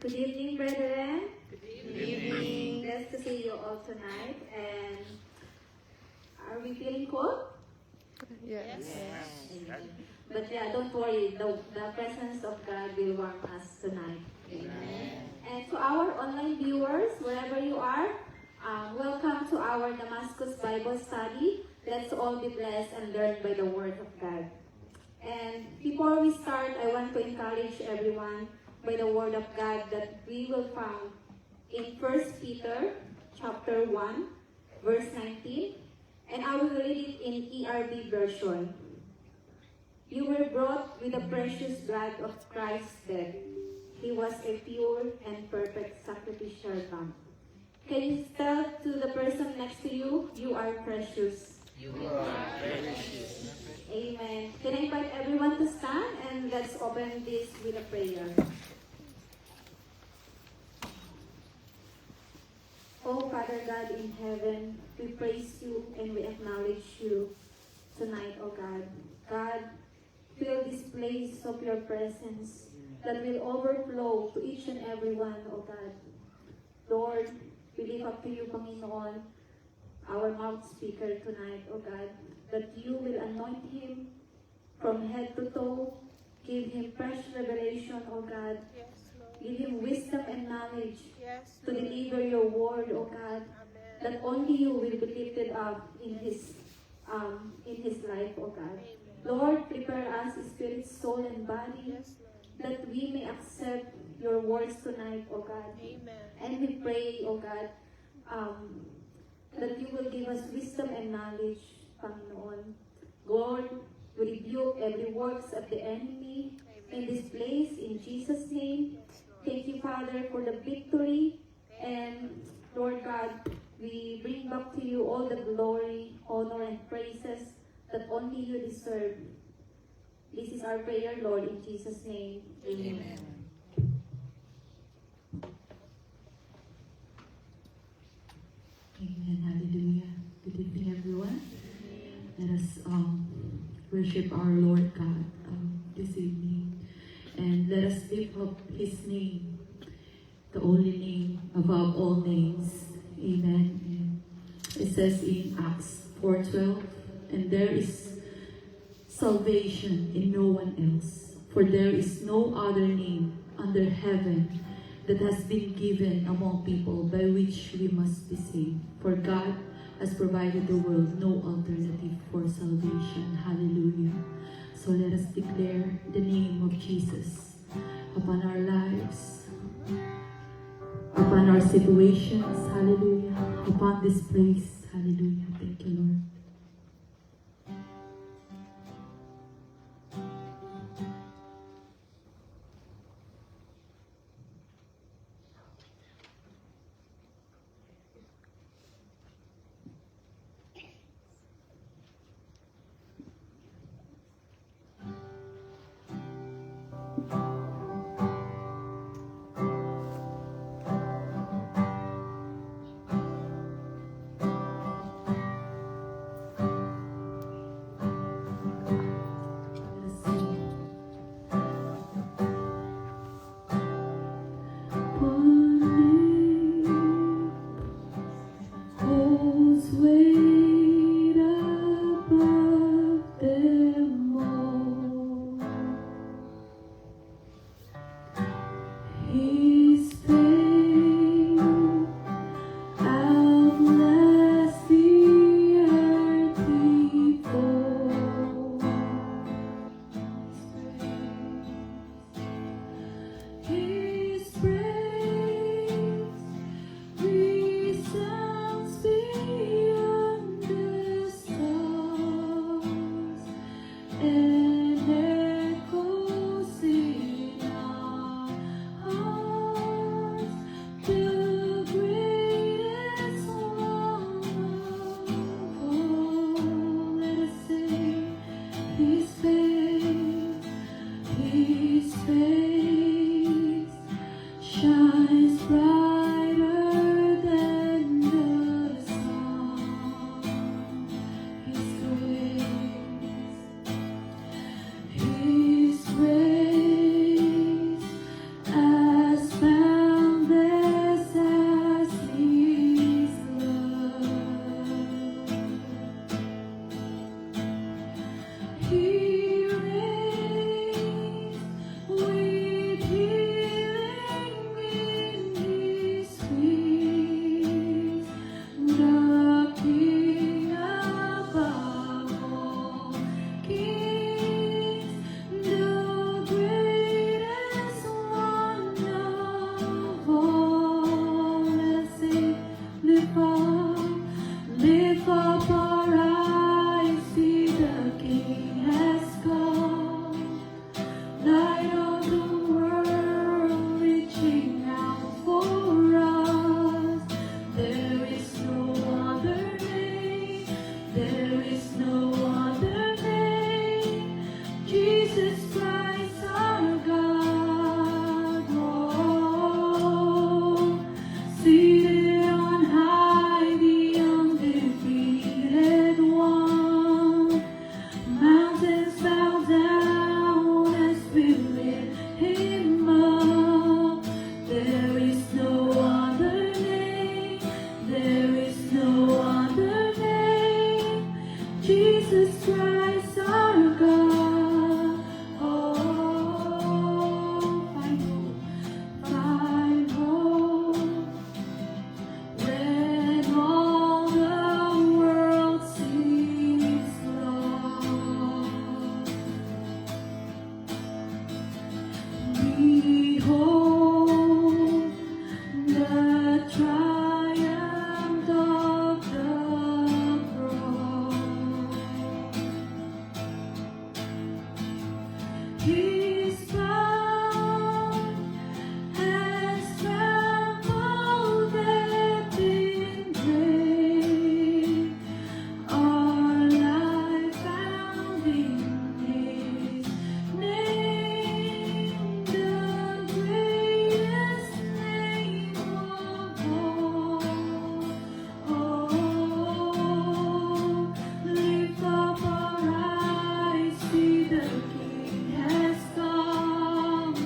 Good evening, brethren. Good evening. Nice to see you all tonight. And are we feeling cold? Yes. Amen. But yeah, don't worry. The presence of God will warm us tonight. Amen. And to our online viewers, wherever you are, welcome to our Damascus Bible Study. Let's all be blessed and learn by the Word of God. And before we start, I want to encourage everyone by the Word of God that we will find in 1 Peter chapter 1, verse 19. And I will read it in ERV version. You were brought with the precious blood of Christ's death. He was a pure and perfect sacrificial lamb. Can you tell to the person next to you, you are precious? You are precious. Amen. Can I invite everyone to stand and let's open this with a prayer. Oh Father God in heaven, we praise you and we acknowledge you tonight, oh God. God, fill this place of your presence that will overflow to each and every one, oh God. Lord, we lift up to you, Panginoon, our mouth speaker tonight, oh God, that you will anoint him from head to toe, give him fresh revelation, oh God. Give him wisdom and knowledge to deliver your word, oh God, that only you will be lifted up in his life, oh God. Lord, prepare us, spirit, soul, and body, that we may accept your words tonight, oh God. And we pray, oh God, that you will give us wisdom and knowledge, Panginoon. Lord, we rebuke every works of the enemy in this place, in Jesus' name. Thank you, Father, for the victory. And Lord God, we bring back to you all the glory, honor, and praises that only you deserve. This is our prayer, Lord, in Jesus' name. Amen. Amen. Hallelujah. Good evening, everyone. Let us worship our Lord God this evening. And let us lift up His name, the only name above all names. Amen. And it says in Acts 4:12, and there is salvation in no one else, for there is no other name under heaven that has been given among people by which we must be saved. For God has provided the world no alternative for salvation. Hallelujah. So let us declare the name of Jesus upon our lives, upon our situations. Hallelujah. Upon this place. Hallelujah. Thank you, Lord. And echoes in our hearts. hope, the triumph of the cross. His blood has trampled death in grave. Our life found in His name, the greatest name of all. Oh, lift up our eyes, see the King has come.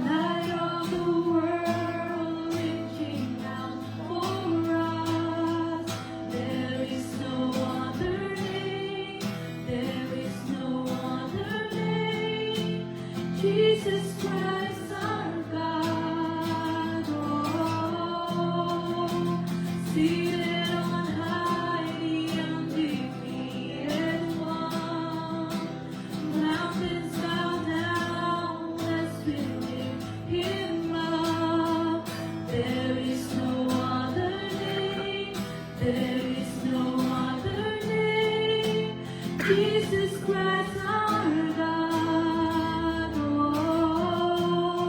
Light of the world, reaching out for us. There is no other name. There is no other name. Jesus Christ, our God. Oh, seated on high, the undefeated one. Mountains bow down as we lift Him up. There is no other name. There is no other name. Jesus Christ, our God. Oh,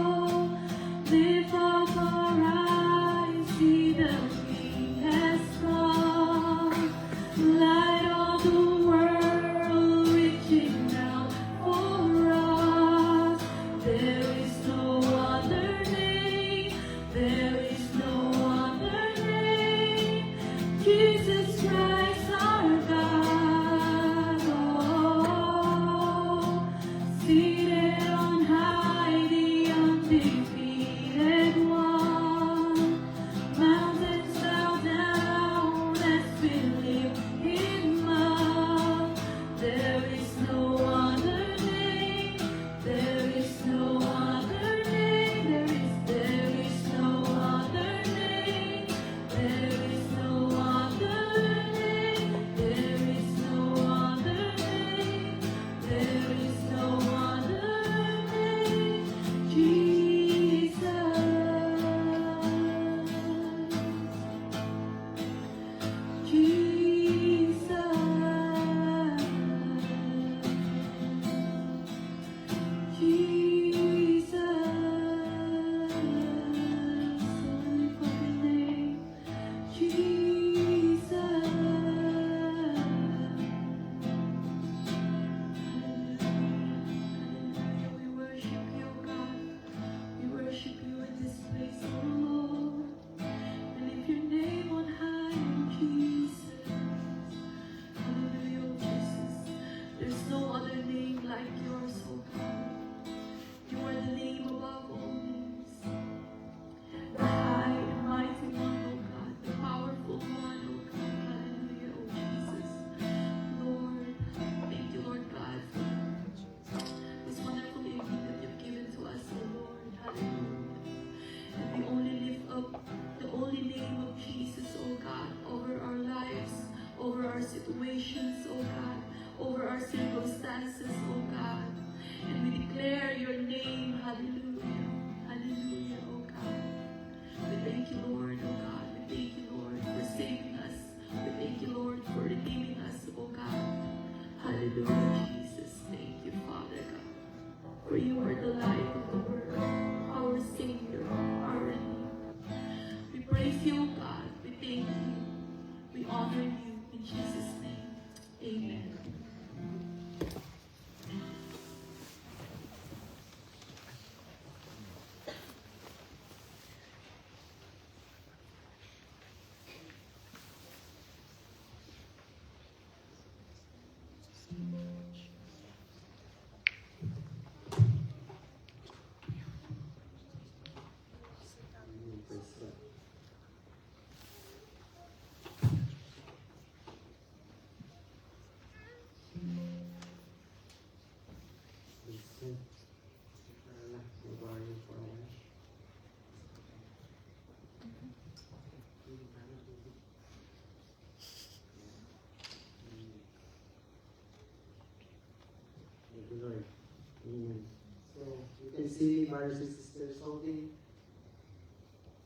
see me, brothers and sisters, holding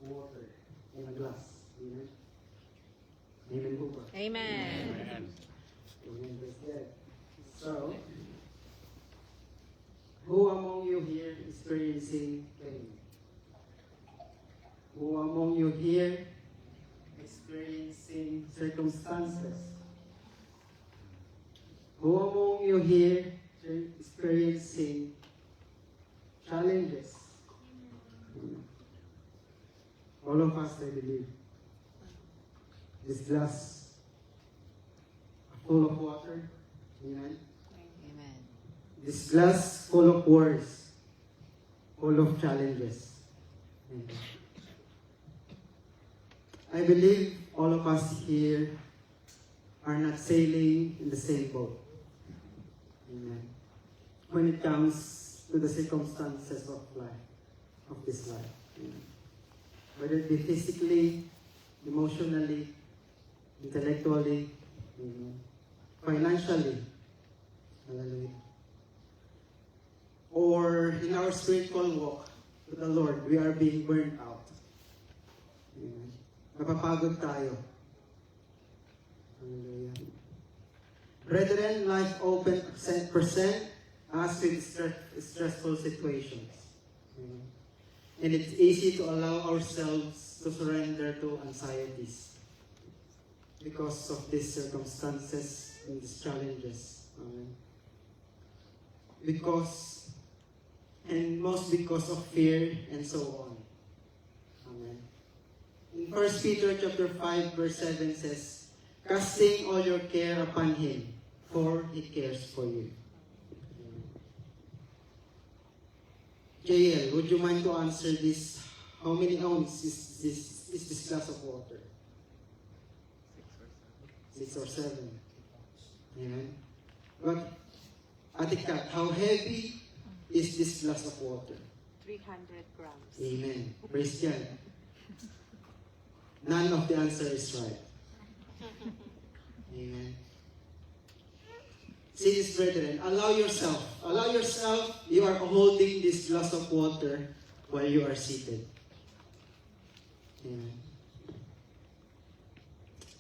water in a glass. Amen? Amen po ba? Amen. Amen. Praise God. So, who among you here experiencing pain? Who among you here experiencing circumstances? Who among you here experiencing challenges? All of us, I believe. This glass full of water. Amen. Amen. This glass full of worries, full of challenges. Amen. I believe all of us here are not sailing in the same boat. Amen. When it comes to the circumstances of life, of this life. Amen. Whether it be physically, emotionally, intellectually, amen, financially, hallelujah, or in our spiritual walk with the Lord, we are being burned out. Amen. Napapagod tayo. Hallelujah. Brethren, life often present us with stressful situations. Amen. And it's easy to allow ourselves to surrender to anxieties because of these circumstances and these challenges. Amen. Most because of fear and so on. Amen. In 1 Peter chapter 5 verse 7 says, casting all your care upon Him, for He cares for you. JL, would you mind to answer this? How many ounces is this glass of water? 6 or 7. Amen. But, Ate Kat, how heavy is this glass of water? 300 grams. Amen. Praise God. None of the answer is right. Amen. See this, brethren, allow yourself, you are holding this glass of water while you are seated. Amen.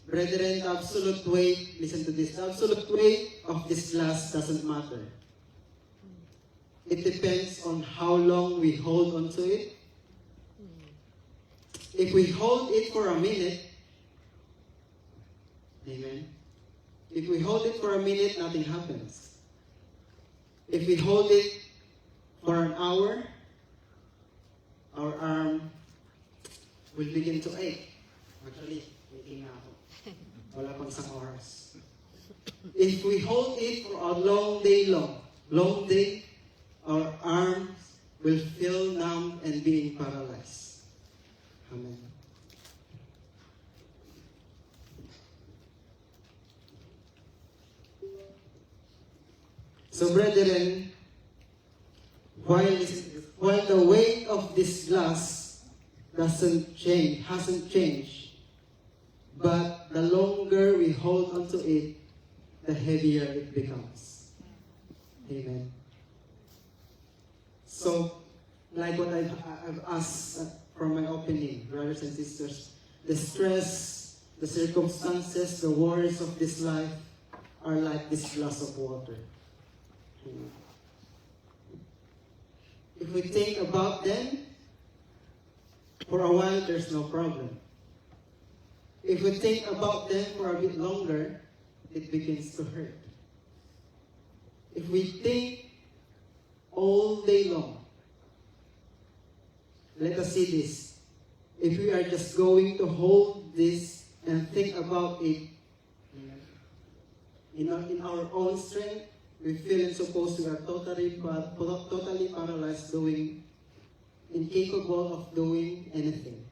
Brethren, the absolute weight, listen to this, the absolute weight of this glass doesn't matter. It depends on how long we hold on to it. If we hold it for a minute, amen. If we hold it for a minute, nothing happens. If we hold it for an hour, our arm will begin to ache. Actually, aching na ako. Wala pang isang oras. If we hold it for a long day, our arms will feel numb and being paralyzed. Amen. So, brethren, while the weight of this glass hasn't changed, but the longer we hold onto it, the heavier it becomes. Amen. So, like what I've asked from my opening, brothers and sisters, the stress, the circumstances, the worries of this life are like this glass of water. If we think about them, for a while there's no problem. If we think about them for a bit longer, it begins to hurt. If we think all day long, let us see this. If we are just going to hold this and think about it in our own strength, we feel supposed we are totally paralyzed, incapable of doing anything.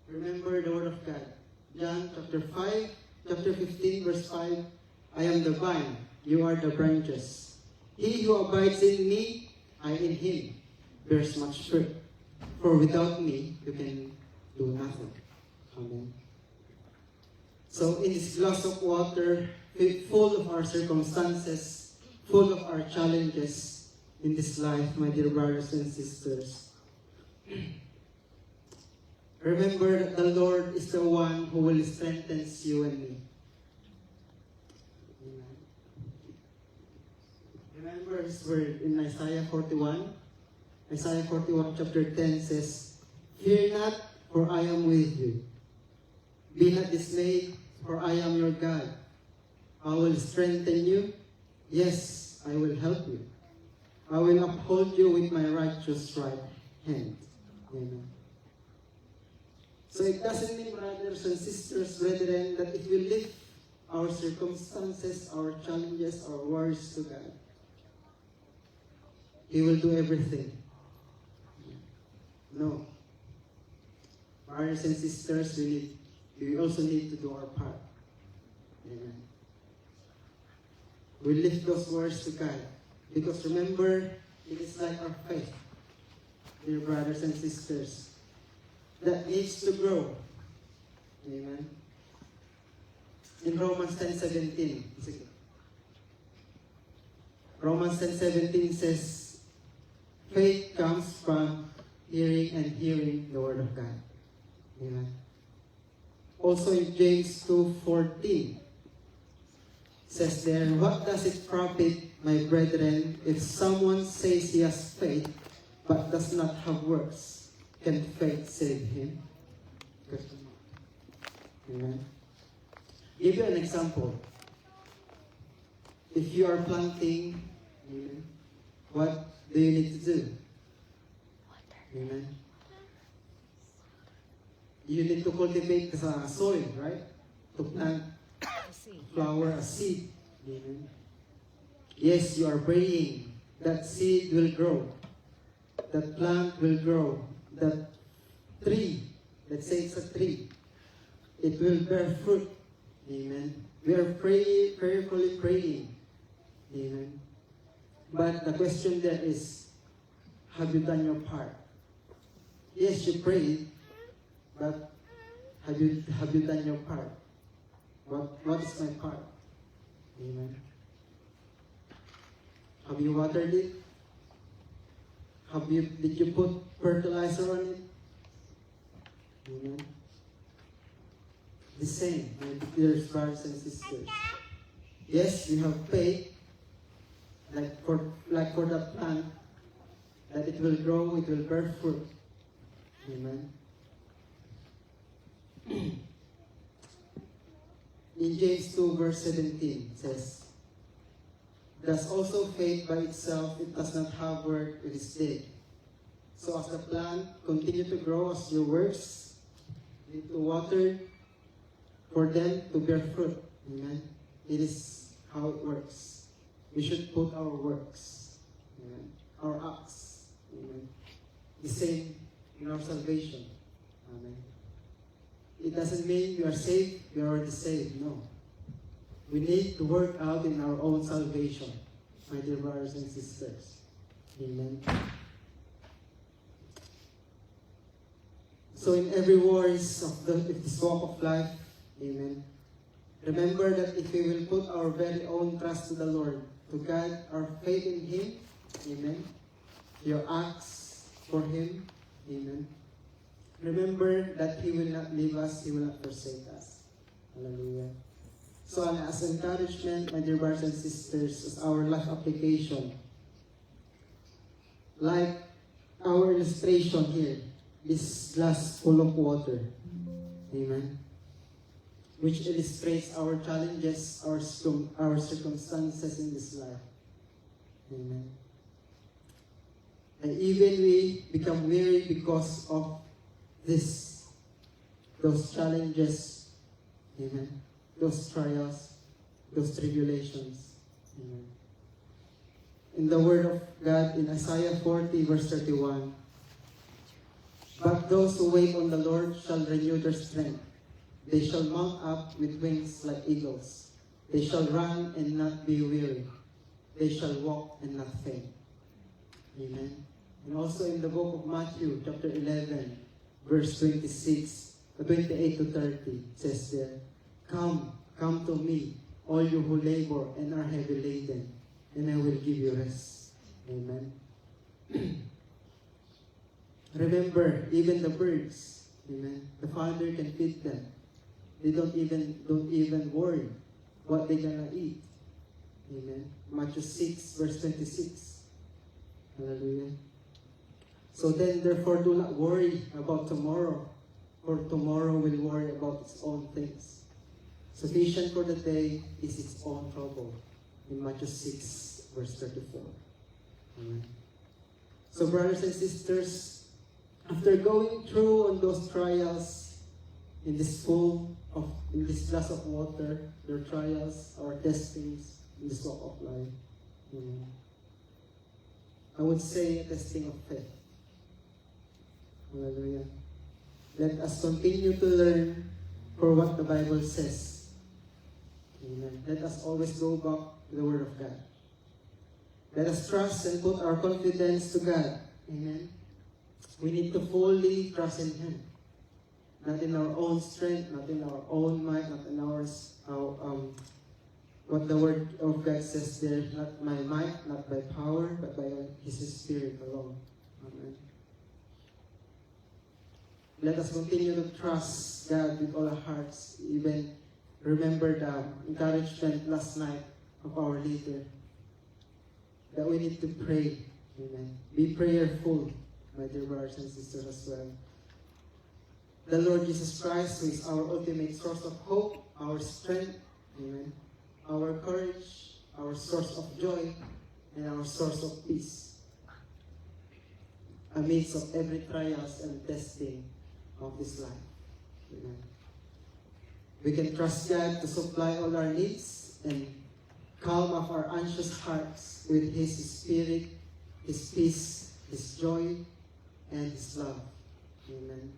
Remember the word of God. John chapter 15, verse 5. I am the vine, you are the branches. He who abides in me, I in him, bears much fruit. For without me, you can do nothing. Amen. So in this glass of water, full of our circumstances, full of our challenges, in this life, my dear brothers and sisters, remember that the Lord is the one who will strengthen you and me. Amen. Remember His word in Isaiah 41? Isaiah 41 chapter 10 says, "Fear not, for I am with you. Be not dismayed, for I am your God. I will strengthen you. Yes, I will help you. I will uphold you with my righteous right hand." Amen. So it doesn't mean, brothers and sisters, brethren, that if we lift our circumstances, our challenges, our worries to God, He will do everything. No. Brothers and sisters, we also need to do our part. Amen. We lift those words to God. Because remember, it is like our faith, dear brothers and sisters, that needs to grow. Amen. In Romans 10:17, Romans 10:17 says, faith comes from hearing and hearing the word of God. Amen. Also in James 2:14 says there, "What does it profit, my brethren, if someone says he has faith but does not have works? Can faith save him?" Amen. Give you an example. If you are planting, amen, what do you need to do? Amen. You need to cultivate the soil, right? To plant flower, a seed. Amen. Yes, you are praying. That seed will grow. That plant will grow. That tree, let's say it's a tree, it will bear fruit. Amen. We are praying, prayerfully praying. Amen. But the question there is, have you done your part? Yes, you prayed, but have you done your part? What is my part? Amen. Have you watered it? Did you put fertilizer on it? Amen. The same, my dear brothers and sisters. Yes, we have faith, like for the plant, that it will grow, it will bear fruit. Amen. In James 2 verse 17 it says, "Thus also faith by itself, it does not have work, it is dead. So as the plant continue to grow, as your works need to water for them to bear fruit." Amen. It is how it works. We should put our works, amen, our acts, amen, the same in our salvation. Amen. It doesn't mean we are saved, we are already saved. No. We need to work out in our own salvation, my dear brothers and sisters. Amen. So in every worries of this walk of life, amen, remember that if we will put our very own trust to the Lord, to God, our faith in Him, amen, your acts for Him, amen, remember that He will not leave us, He will not forsake us. Hallelujah. So as encouragement, my dear brothers and sisters, as our life application, like our illustration here, this glass full of water, amen, which illustrates our challenges, our circumstances in this life. Amen. And even we become weary because of those challenges, amen, those trials, those tribulations. Amen. In the Word of God, in Isaiah 40 verse 31, "But those who wait on the Lord shall renew their strength. They shall mount up with wings like eagles. They shall run and not be weary. They shall walk and not faint." Amen. And also in the book of Matthew, chapter 11, verse 28 to 30, it says there, come to me, all you who labor and are heavy laden, and I will give you rest. Amen. Remember, even the birds, amen, the Father can feed them. They don't even worry what they're gonna eat. Amen. Matthew 6, verse 26. Hallelujah. So then, therefore, do not worry about tomorrow, for tomorrow will worry about its own things. Sufficient for the day is its own trouble. In Matthew 6, verse 34. Amen. So, brothers and sisters, after going through on those trials in this glass of water, your trials, our testings in this walk of life, amen, I would say a testing of faith. Hallelujah. Let us continue to learn for what the Bible says. Amen. Let us always go back to the Word of God. Let us trust and put our confidence to God. Amen. We need to fully trust in Him. Not in our own strength, not in our own might, not in what the Word of God says there, not by might, not by power, but by His Spirit alone. Amen. Let us continue to trust God with all our hearts. Even remember the encouragement last night of our leader, that we need to pray. Amen. Be prayerful, my dear brothers and sisters as well. The Lord Jesus Christ, who is our ultimate source of hope, our strength, amen, our courage, our source of joy, and our source of peace, amidst of every trials and testing of this life. Amen. We can trust God to supply all our needs and calm off our anxious hearts with His Spirit, His peace, His joy, and His love. Amen.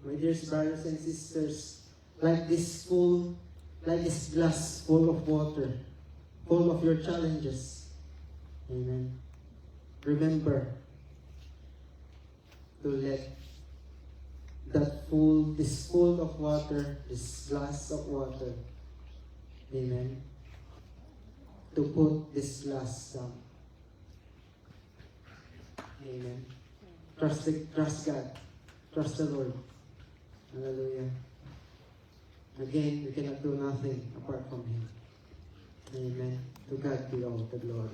My dear brothers and sisters, like this glass full of water, full of your challenges, amen, remember to let this full of water, this glass of water, amen, to put this glass down. Amen. Trust God. Trust the Lord. Hallelujah. Again, we cannot do nothing apart from Him. Amen. To God be all the glory.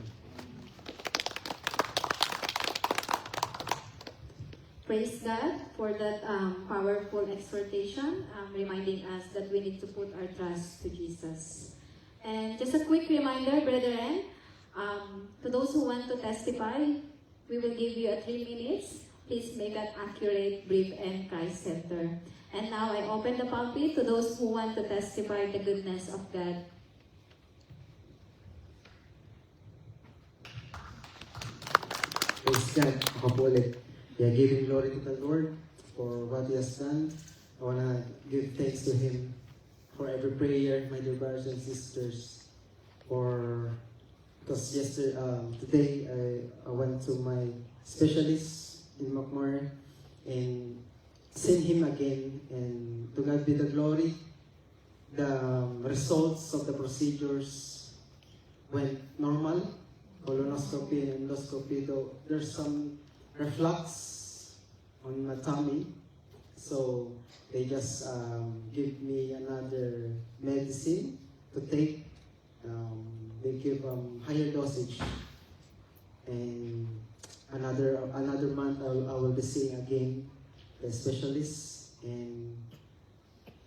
Praise God for that powerful exhortation, reminding us that we need to put our trust to Jesus. And just a quick reminder, brethren, to those who want to testify, we will give you 3 minutes. Please make it accurate, brief, and Christ-centered. And now I open the pulpit to those who want to testify the goodness of God. Praise God. Ako po ulit. We are giving glory to the Lord for what He has done. I want to give thanks to Him for every prayer, my dear brothers and sisters. Because today I went to my specialist in McMurray and seen him again, and to God be the glory. The results of the procedures went normal. Colonoscopy and endoscopy, though there's some reflux on my tummy, so they just give me another medicine to take. They give higher dosage, and another month I will be seeing again the specialist, and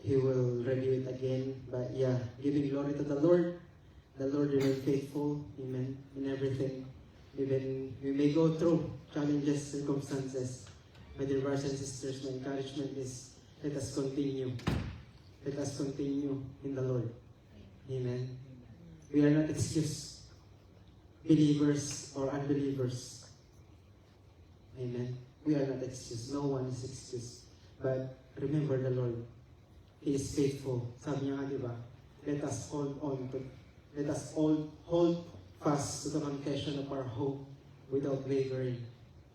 he will review it again. But yeah, giving glory to the Lord. The Lord remain faithful, amen, in everything. Even we may go through challenges, circumstances. My dear brothers and sisters, my encouragement is let us continue. Let us continue in the Lord. Amen. We are not excused, believers or unbelievers. Amen. We are not excused. No one is excused. But remember the Lord. He is faithful. Sabi niya nga, di ba? Let us hold fast to the confession of our hope without wavering,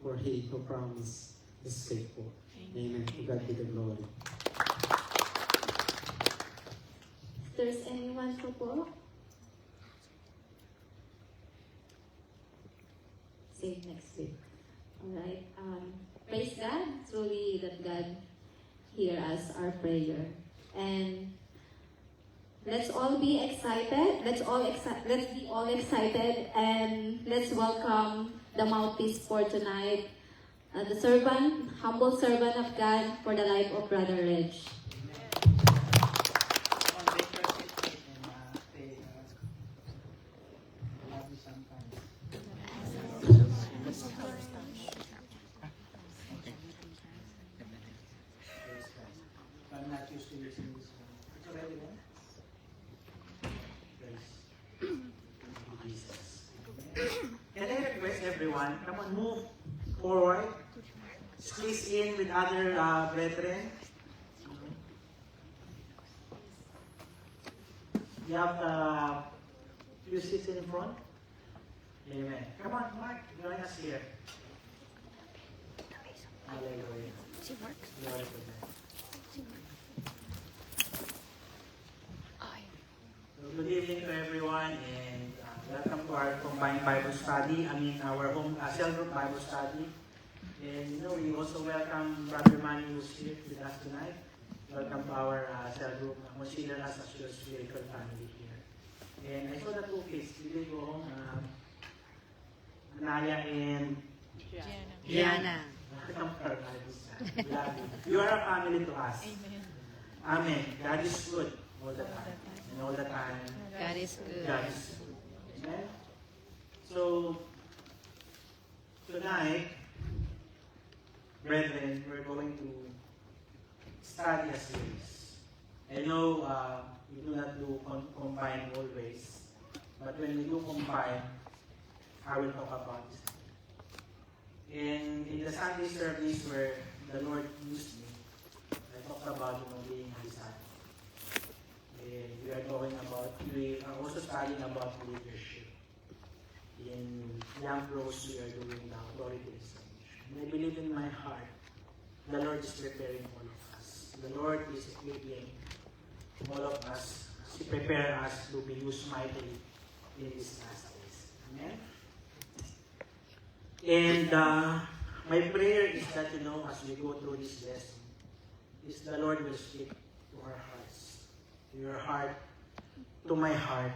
for He who promised is faithful. Amen. To God be the glory. If there's anyone po, same next week. Alright? Praise God. Truly that God hear us our prayer. And let's all be excited. Let's be all excited, and let's welcome the mouthpiece for tonight, the humble servant of God for the life of Brother Reg. I'm not used to using this one. It's already one? Praise Jesus. Can I request everyone, come on, move forward. Squeeze in with other brethren. You have few seats in front. Amen. Come on, Mark, join us here. Hallelujah. Glory to God. Good evening to everyone, and welcome to our combined Bible study. Our home cell group Bible study. And we also welcome Brother Manny who's here with us tonight. Welcome to our cell group. Consider us as your spiritual family here. And I saw the two kids. Did they go home? Anaya and Gianna. Welcome to our Bible study. We love you. You are a family to us. Amen. God is good all the time. And all the time, God is good. God is good. Amen? So, tonight, brethren, we're going to study a series. I know we do not do combine always, but when we do combine, I will talk about this. In the Sunday service where the Lord used me, I talked about being a disciple. We are also studying about leadership. In Young Rose, we are doing the authority installation. And I believe in my heart, the Lord is preparing all of us. The Lord is equipping all of us to prepare us to be used mightily in these last days. Amen? And my prayer is that, as we go through this lesson, is the Lord will speak to our hearts, to your heart, to my heart,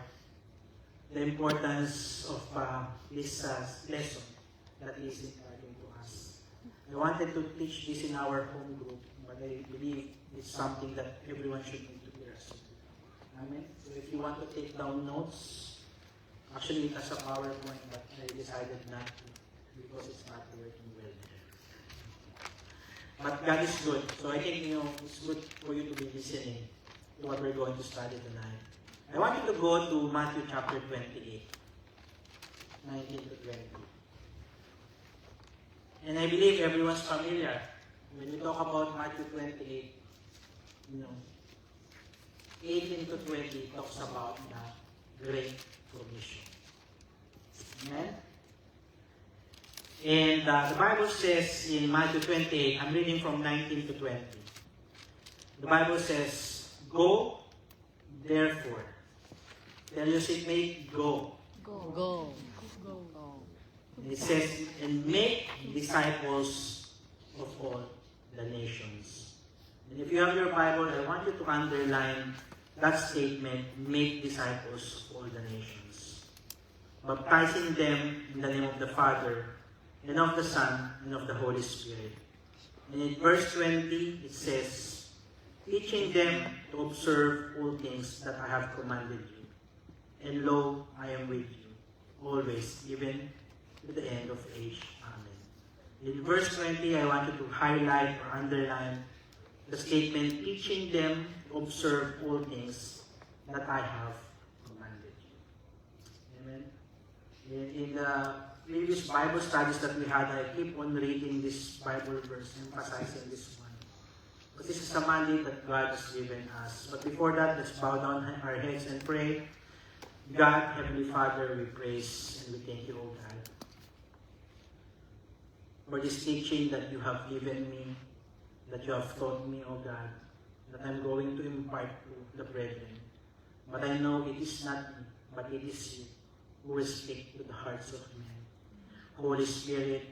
the importance of this lesson that is imparting to us. I wanted to teach this in our home group, but I believe it's something that everyone should need to hear as well. Amen? So if you want to take down notes, actually it has a PowerPoint, but I decided not to because it's not working well there. But God is good. So I think, it's good for you to be listening to what we're going to study tonight. I want you to go to Matthew chapter 28, 19 to 20. And I believe everyone's familiar. When you talk about Matthew 28, 18 to 20 talks about the Great Commission. Amen? And the Bible says in Matthew 28, I'm reading from 19 to 20. The Bible says, "Go, therefore." Tell your seatmate, go. Go. And it says, "And make disciples of all the nations." And if you have your Bible, I want you to underline that statement, make disciples of all the nations. Baptizing them in the name of the Father, and of the Son, and of the Holy Spirit. And in verse 20, it says, "Teaching them to observe all things that I have commanded you. And lo, I am with you, always, even to the end of age. Amen." In verse 20, I want you to highlight or underline the statement, "Teaching them to observe all things that I have commanded you." Amen. In the previous Bible studies that we had, I keep on reading this Bible verse, emphasizing this one. Because this is the mandate that God has given us. But before that, let's bow down our heads and pray. God, Heavenly Father, we praise and we thank you, O God, for this teaching that you have given me, that you have taught me, O God, that I'm going to impart to the brethren. But I know it is not me, but it is you who will speak to the hearts of men. Holy Spirit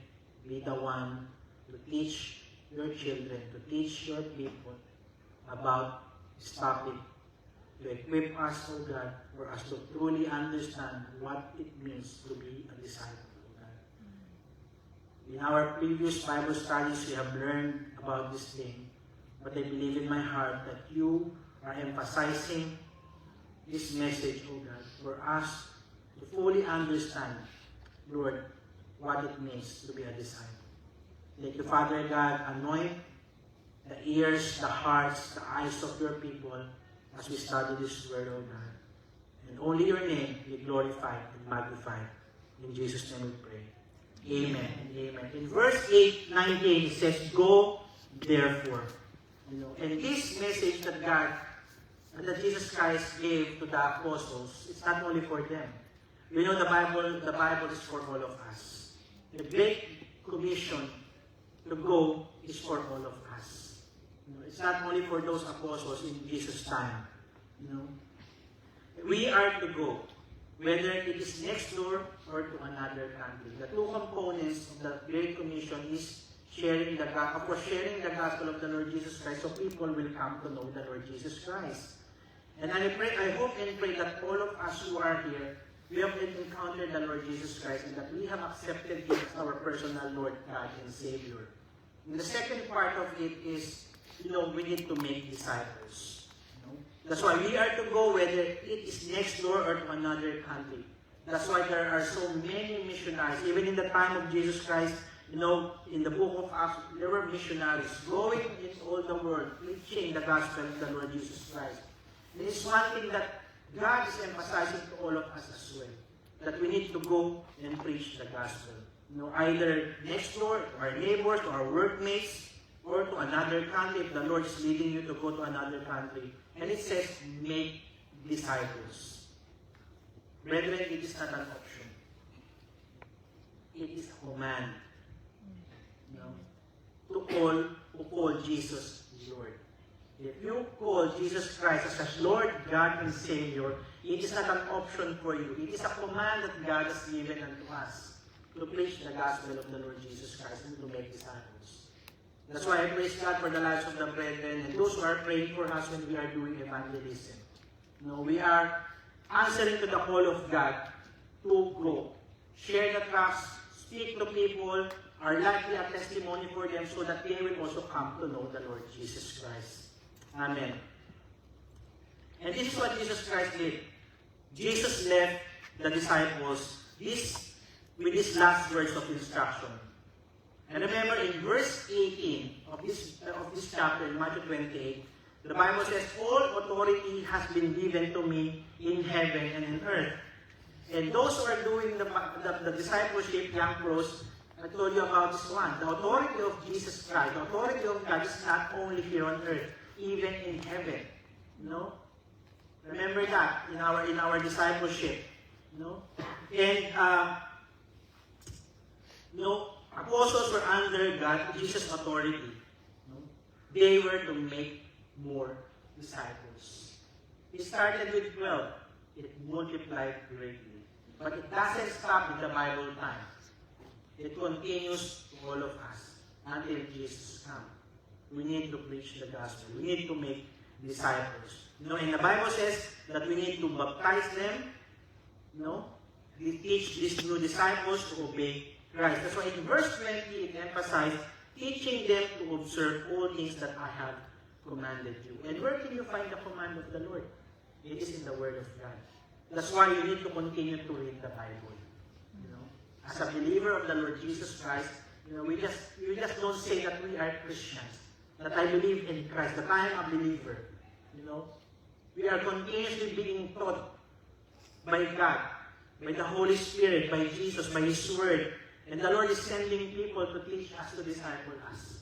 be the one to teach your children, to teach your people about this topic, to equip us, O God, for us to truly understand what it means to be a disciple, O God. In our previous Bible studies, we have learned about this thing, but I believe in my heart that you are emphasizing this message, O God, for us to fully understand, Lord, what it means to be a disciple. Thank you, Father God, anoint the ears, the hearts, the eyes of your people as we study this word, O God. And only your name be glorified and magnified. In Jesus' name we pray. Amen and amen. In verse 19, it says, Go therefore. And this message that Jesus Christ gave to the apostles, it's not only for them. We know the Bible is for all of us. The Great Commission to go is for all of us. It's not only for those apostles in Jesus' time. We are to go, whether it is next door or to another country. The two components of the Great Commission is sharing the gospel of the Lord Jesus Christ, so people will come to know the Lord Jesus Christ. And I hope and pray that all of us who are here, we have encountered the Lord Jesus Christ and that we have accepted Him as our personal Lord, God, and Savior. And the second part of it is, we need to make disciples. That's why we are to go whether it is next door or to another country. That's why there are so many missionaries. Even in the time of Jesus Christ, in the book of Acts, there were missionaries going in all the world, preaching the gospel of the Lord Jesus Christ. And it's one thing that God is emphasizing to all of us as well, that we need to go and preach the gospel. Either next door, to our neighbors, to our workmates, or to another country, if the Lord is leading you to go to another country. And it says, make disciples. Brethren, it is not an option. It is a command. To call Jesus Lord. If you call Jesus Christ as Lord, God, and Savior, it is not an option for you. It is a command that God has given unto us to preach the gospel of the Lord Jesus Christ and to make disciples. That's why I praise God for the lives of the brethren and those who are praying for us when we are doing evangelism. We are answering to the call of God to go. Share the trust, speak to people, are likely a testimony for them so that they will also come to know the Lord Jesus Christ. Amen. And this is what Jesus Christ did. Jesus left the disciples with these last words of instruction. And remember, in verse 18 of this chapter, in Matthew 28, the Bible says, All authority has been given to me in heaven and in earth. And those who are doing the discipleship, young pros, I told you about this one. The authority of Jesus Christ, the authority of God is not only here on earth, even in heaven. Remember that in our discipleship. And apostles were under Jesus' authority. They were to make more disciples. It started with 12. It multiplied greatly. But it doesn't stop in the Bible time. It continues to all of us until Jesus comes. We need to preach the gospel. We need to make disciples. And the Bible says that we need to baptize them. We teach these new disciples to obey Christ. That's why in verse 20 it emphasized teaching them to observe all things that I have commanded you. And where can you find the command of the Lord? It is in the Word of God. That's why you need to continue to read the Bible. As a believer of the Lord Jesus Christ, we just don't say that we are Christians, that I believe in Christ, that I am a believer. We are continuously being taught by God, by the Holy Spirit, by Jesus, by His Word. And the Lord is sending people to teach us, to disciple us.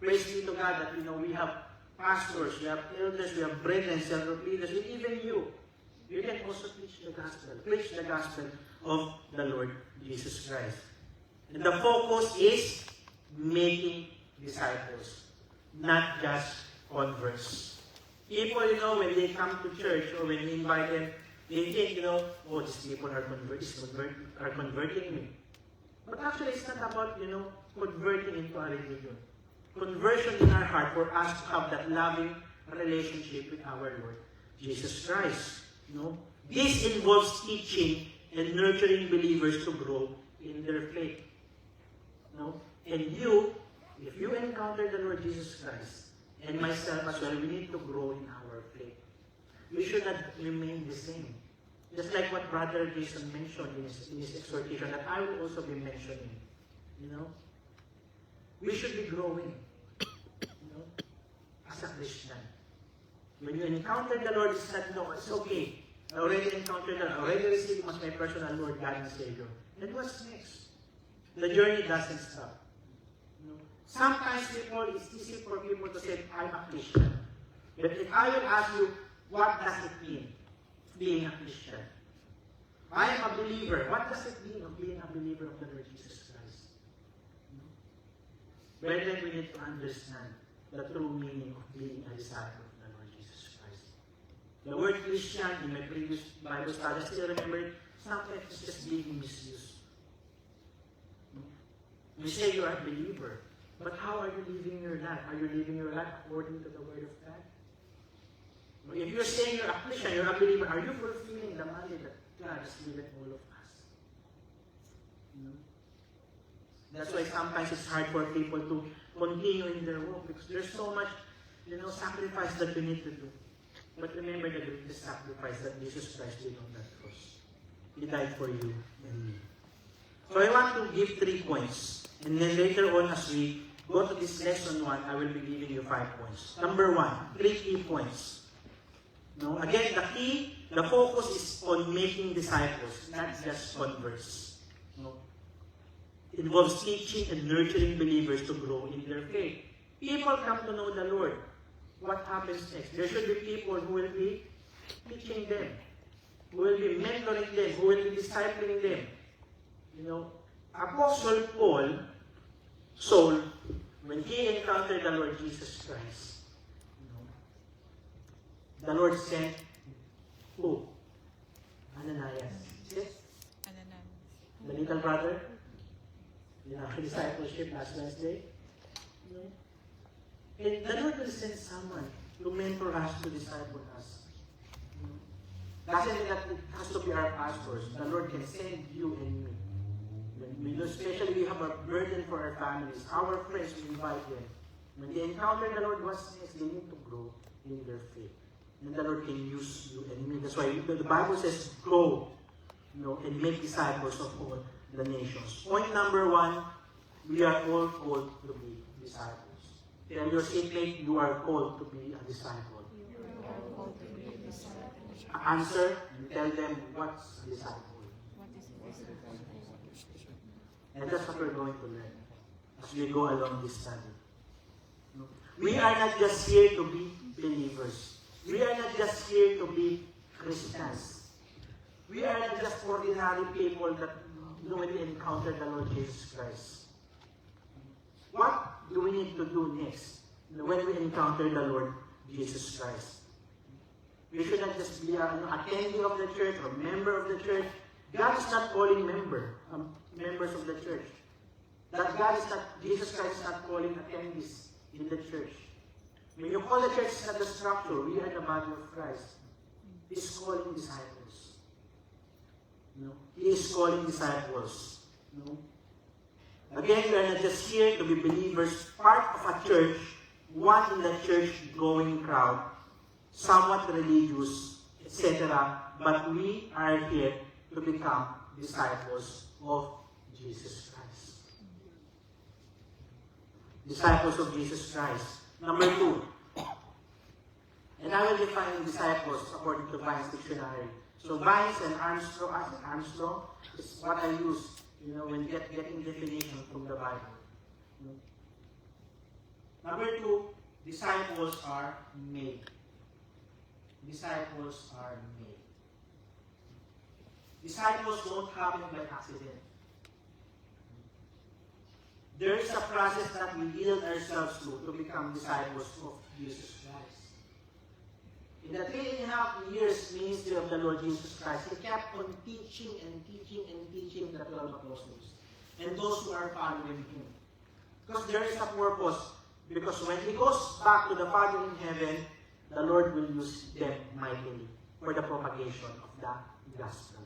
Praise be to God that we have pastors, we have elders, we have brethren, self leaders, and even you. You can also preach the gospel of the Lord Jesus Christ. And the focus is making disciples, not just converts. People, when they come to church or when we invite them, they think, these people are converting me. But actually, it's not about, converting into a religion. Conversion in our heart for us to have that loving relationship with our Lord Jesus Christ. This involves teaching and nurturing believers to grow in their faith. And you, if you encounter the Lord Jesus Christ, and myself as well, we need to grow in our faith. We should not remain the same. Just like what Brother Jason mentioned in his exhortation, that I will also be mentioning. We should be growing, as a Christian. When you encounter the Lord, it's not, no, it's okay. I already encountered that. I already received Him as my personal Lord, God, and Savior. And what's next? The journey doesn't stop. Sometimes it's easy for people to say, I'm a Christian. But if I will ask you, what does it mean, being a Christian? I am a believer. What does it mean of being a believer of the Lord Jesus Christ? Brethren, we need to understand the true meaning of being a disciple of the Lord Jesus Christ. The word Christian in my previous Bible study, I still remember it, sometimes it's just being misused. We say you are a believer, but how are you living your life? Are you living your life according to the Word of God? If you're saying you're a Christian, you're a believer, are you fulfilling the mandate that God has given all of us? That's why sometimes it's hard for people to continue in their walk because there's so much, sacrifice that we need to do. But remember the greatest sacrifice that Jesus Christ did on that cross. He died for you and me. So I want to give 3 points. And then later on, as we go to this lesson 1, I will be giving you 5 points. Number 1, 3 key points. Again, the focus is on making disciples, not just converts. It involves teaching and nurturing believers to grow in their faith. People come to know the Lord. What happens next? There should be people who will be teaching them, who will be mentoring them, who will be discipling them. Apostle Saul, when he encountered the Lord Jesus Christ, the Lord sent who? Ananias. Yes? The little brother in our discipleship last Wednesday. And the Lord will send someone to mentor us, to disciple us. Doesn't mean that it has to be our pastors. The Lord can send you and me. Especially we have a burden for our families. Our friends, we invite them. When they encounter the Lord, what's next? They need to grow in their faith. And the Lord can use you and me. That's why the Bible says, go, and make disciples of all the nations. Point number 1, we are all called to be disciples. Tell your seatmate, you are called to be a disciple. Answer, and tell them, what's a disciple? And that's what we're going to learn as we go along this study. We are not just here to be believers. We are not just here to be Christians. We are not just ordinary people that when we encounter the Lord Jesus Christ. What do we need to do next when we encounter the Lord Jesus Christ? We should not just be attending of the church or member of the church. God is not calling members of the church. Jesus Christ is not calling attendees in the church. When you call the church, it's not the structure. We are the body of Christ. He is calling disciples. He is calling disciples. Again, we are not just here to be believers, part of a church, one in the church-going crowd, somewhat religious, etc. But we are here to become disciples of Jesus Christ. Disciples of Jesus Christ. Number 2. And I will define disciples according to Vine's dictionary. So Vines and Armstrong is what I use, when getting definition from the Bible. Number 2, disciples are made. Disciples are made. Disciples don't happen by accident. There is a process that we yield ourselves to become disciples of Jesus Christ. In the 3.5 years ministry of the Lord Jesus Christ, He kept on teaching and teaching and teaching the 12 apostles. and those who are following Him. Because there is a purpose. Because when He goes back to the Father in heaven, the Lord will use them mightily for the propagation of the gospel.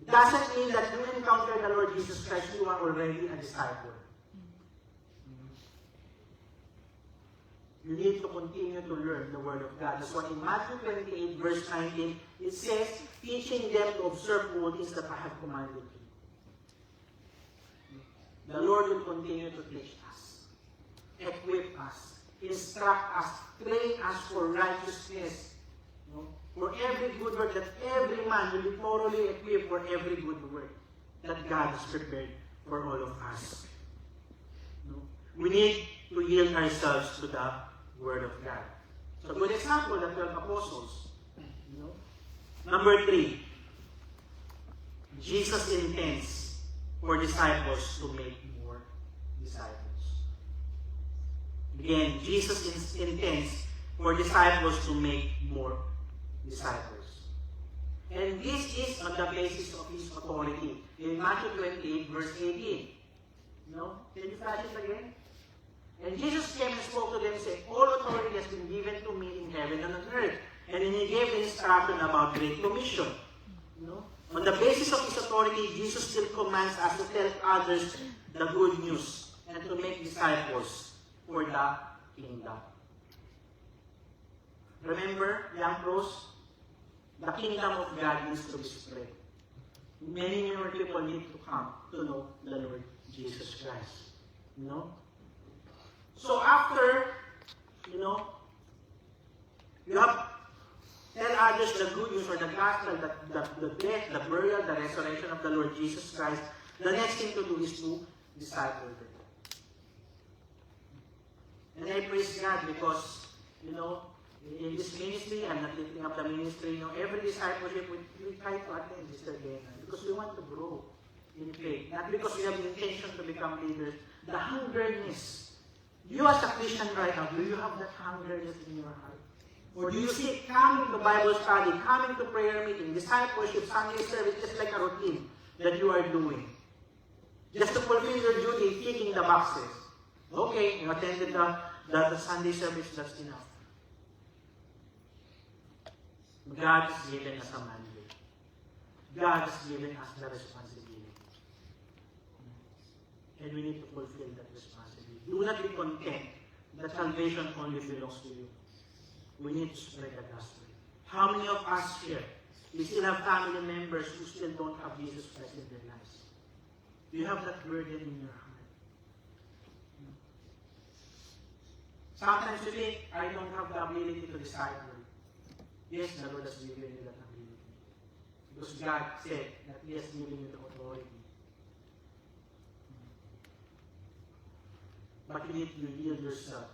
It doesn't mean that you encounter the Lord Jesus Christ, you are already a disciple. You need to continue to learn the Word of God. That's why in Matthew 28, verse 19, it says, teaching them to observe all things that I have commanded you. The Lord will continue to teach us, equip us, instruct us, train us for righteousness. For every good work, that every man will be thoroughly equipped for every good work that God has prepared for all of us. We need to yield ourselves to the Word of God. So, good example, the 12 apostles. Number 3, Jesus intends for disciples to make more disciples. Again, Jesus intends for disciples to make more disciples. And this is on the basis of His authority. In Matthew 28, verse 18. Can you flash it again? And Jesus came and spoke to them, saying, all authority has been given to me in heaven and on earth. And then He gave the instruction about Great Commission. On the basis of His authority, Jesus still commands us to tell others the good news and to make disciples for the kingdom. Remember, young pros, the kingdom of God needs to be spread. Many more people need to come to know the Lord Jesus Christ. So after, you have tell others the good news or the gospel, the death, the burial, the resurrection of the Lord Jesus Christ, the next thing to do is to disciple them. And I praise God because, in this ministry, I'm not lifting up the ministry, every discipleship, we try to attend this again because we want to grow in faith. Not because we have the intention to become leaders. The hungerness. You as a Christian right now, do you have that hungerness in your heart? Or do you see it coming to Bible study, coming to prayer meeting, discipleship, Sunday service, just like a routine that you are doing? Just to fulfill your duty, ticking the boxes. Okay, you attended the Sunday service, that's enough. God has given us a mandate. God has given us the responsibility. And we need to fulfill that responsibility. Do not be content that salvation only belongs to you. We need to spread the gospel. How many of us here, we still have family members who still don't have Jesus Christ in their lives? Do you have that burden in your heart? Sometimes you think, I don't have the ability to disciple. Yes, the Lord has given you that ability. Because God said that He has given you the authority. But you need to yield yourself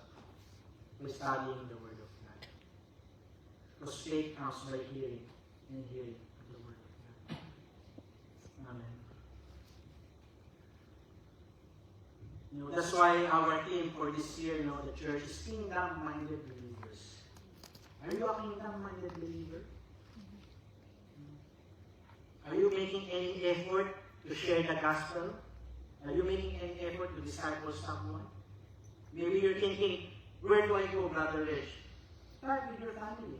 by studying the Word of God. Because faith comes by hearing, and hearing the Word of God. Amen. That's why our theme for this year, the church is kingdom-minded believers. Are you a kingdom-minded believer? Are you making any effort to share the gospel? Are you making any effort to disciple someone? Maybe you're thinking, where do I go, Brother Rich? Start with your family.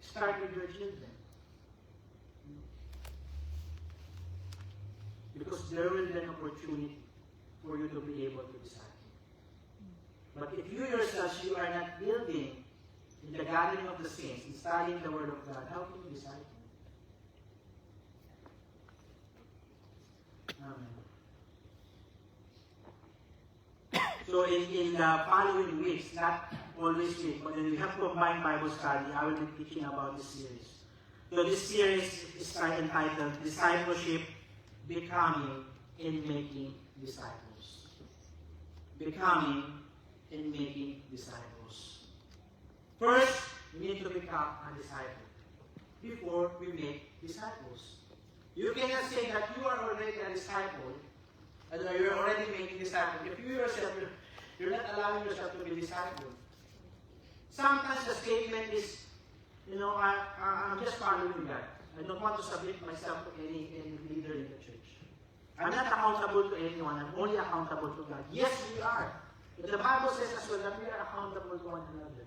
Start with your children. Because there will be an opportunity for you to be able to disciple. But if you yourselves, you are not building in the gathering of the saints, in studying the Word of God, how can you disciple? Amen. So in the following weeks, not always week, but when we have combined Bible study, I will be teaching about this series. So this series is entitled Discipleship, Becoming and Making Disciples. Becoming and making disciples. First, we need to become a disciple before we make disciples. You cannot say that you are already a disciple and you're already making disciples if you yourself, you're not allowing yourself to be discipled. Sometimes the statement is, I'm just following God. I don't want to submit myself to any leader in the church. I'm not accountable to anyone. I'm only accountable to God. Yes, we are. But the Bible says as well that we are accountable to one another.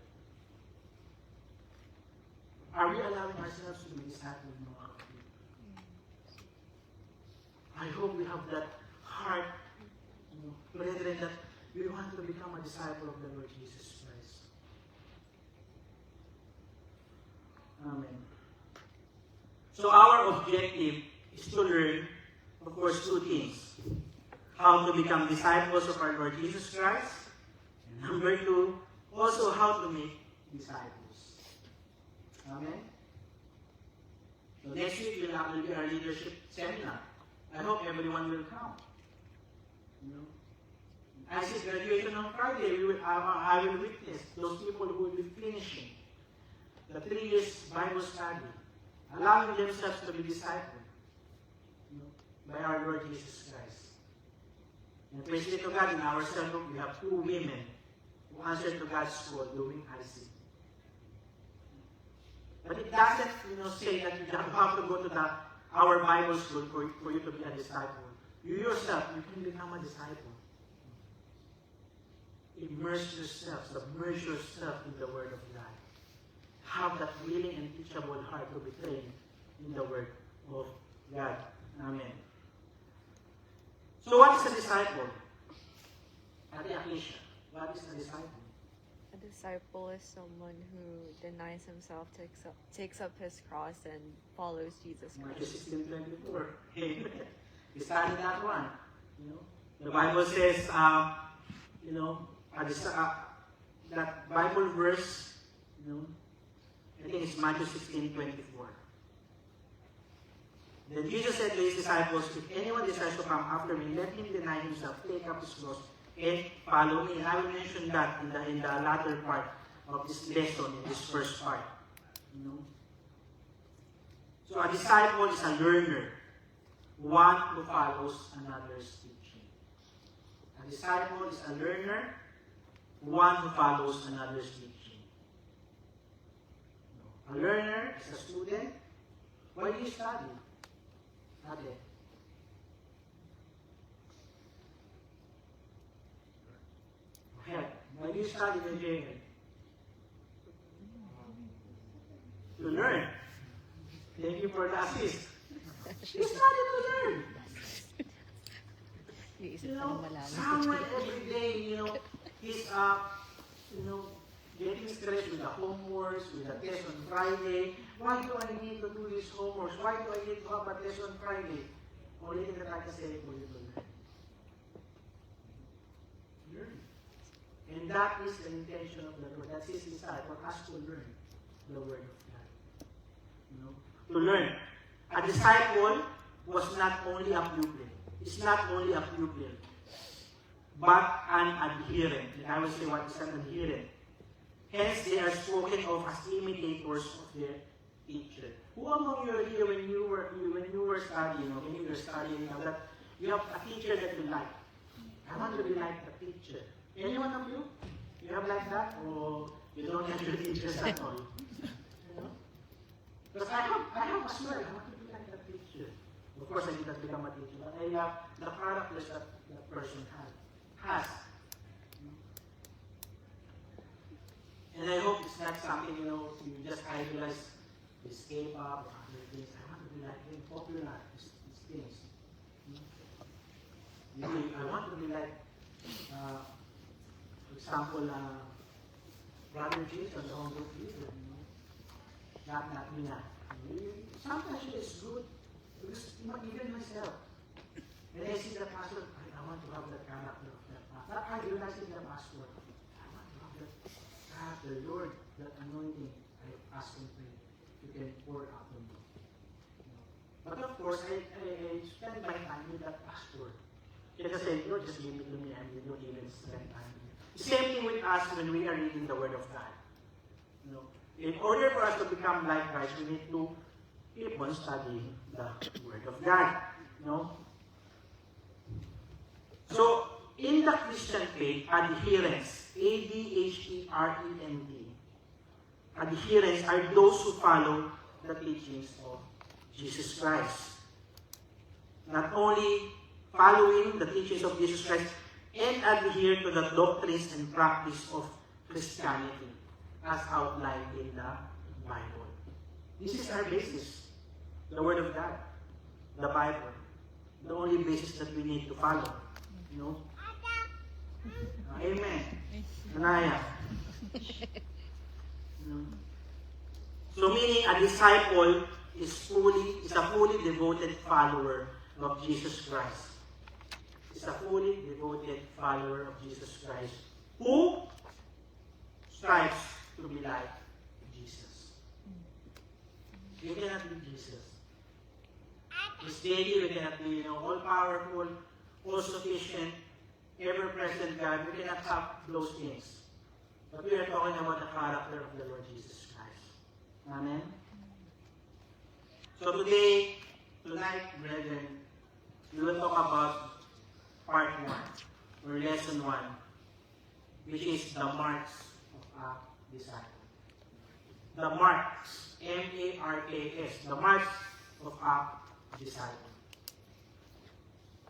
Are we allowing ourselves to be discipled of our people? I hope we have that heart, brethren, that we want to become a disciple of the Lord Jesus Christ. Amen. So our objective is to learn, of course, two things. How to become disciples of our Lord Jesus Christ. And number two, also how to make disciples. Amen? So next week will actually be our leadership seminar. I hope everyone will come. As is graduation on Friday, I will witness those people who will be finishing the 3 years Bible study, allowing themselves to be discipled by our Lord Jesus Christ. And praise be to God, in our cell group, we have 2 women who answer to God's call doing IC. But it doesn't, say that you have to go to our Bible school for you to be a disciple. You yourself, you can become a disciple. Immerse yourself, submerge yourself in the Word of God. Have that willing and teachable heart to be trained in the Word of God. Amen. So what is a disciple? Ate Aisha, what is a disciple? A disciple is someone who denies himself, takes up his cross, and follows Jesus Matthew Christ. 16:24. Amen. We studied that one. The Bible says, that Bible verse, I think it's Matthew 16:24. Then Jesus said to his disciples, if anyone desires to come after me, let him deny himself, take up his cross, and follow me. And I will mention that in the latter part of this lesson, in this first part. So a disciple is a learner, one who follows another's teaching. A disciple is a learner, one who follows another's teaching. A learner is a student. Why do you study? Ate. Okay. Why do you study the JL? To learn. Thank you for the assist. You study to learn. Yung isa pa ng malalim. Someone every day, he's getting stressed with the homeworks, with the test on Friday. Why do I need to do these homeworks? Why do I need to have a test on Friday? Only thing that I can say for you to learn. Learn. And that is the intention of the Lord. That's His desire for us to learn the Word of God. To learn. A disciple was not only a pupil. It's not only a pupil, but an adherent. And I will say what is an adherent. Hence, they are spoken of as imitators of their teacher. Who among you are here when you were studying, that you have a teacher that you like? I want to be like the teacher. Any one of you? You have like that? Or you don't have your teachers at all? Because I have as well. I want to be like that teacher. Of course, I did not become a teacher, but I have the characters that that person has. And I hope it's not something, you just idolize this K-pop or other things. I want to be like being popular, these things. Maybe I want to be like, for example, Brother Jason, the home group leader. Not me na. Sometimes it is good. Because even myself, when I see the pastor, I want to have that character of that pastor. Not idolizing the pastor. I want to have that. The Lord, that anointing, I ask Him to you can pour out on me. But of course, I spend my time with that pastor. Because I say, Lord, just give it to me and you don't even spend time with me. Same thing with us when we are reading the Word of God. In order for us to become like Christ, we need to keep on studying the Word of God. So, in the Christian faith, adherents, adherent, adherents are those who follow the teachings of Jesus Christ. Not only following the teachings of Jesus Christ, and adhere to the doctrines and practice of Christianity as outlined in the Bible. This is our basis, the Word of God, the Bible, the only basis that we need to follow. You know? Amen. Anaya. You know? So meaning a disciple is a fully devoted follower of Jesus Christ. Is a fully devoted follower of Jesus Christ who strives to be like Jesus. You cannot be Jesus. This daily, we cannot be, all-powerful, all-sufficient, ever-present God. We cannot have those things. But we are talking about the character of the Lord Jesus Christ. Amen? So tonight, brethren, we will talk about part 1, or lesson 1, which is the marks of a disciple. The marks, M-A-R-K-S, the marks of a disciple.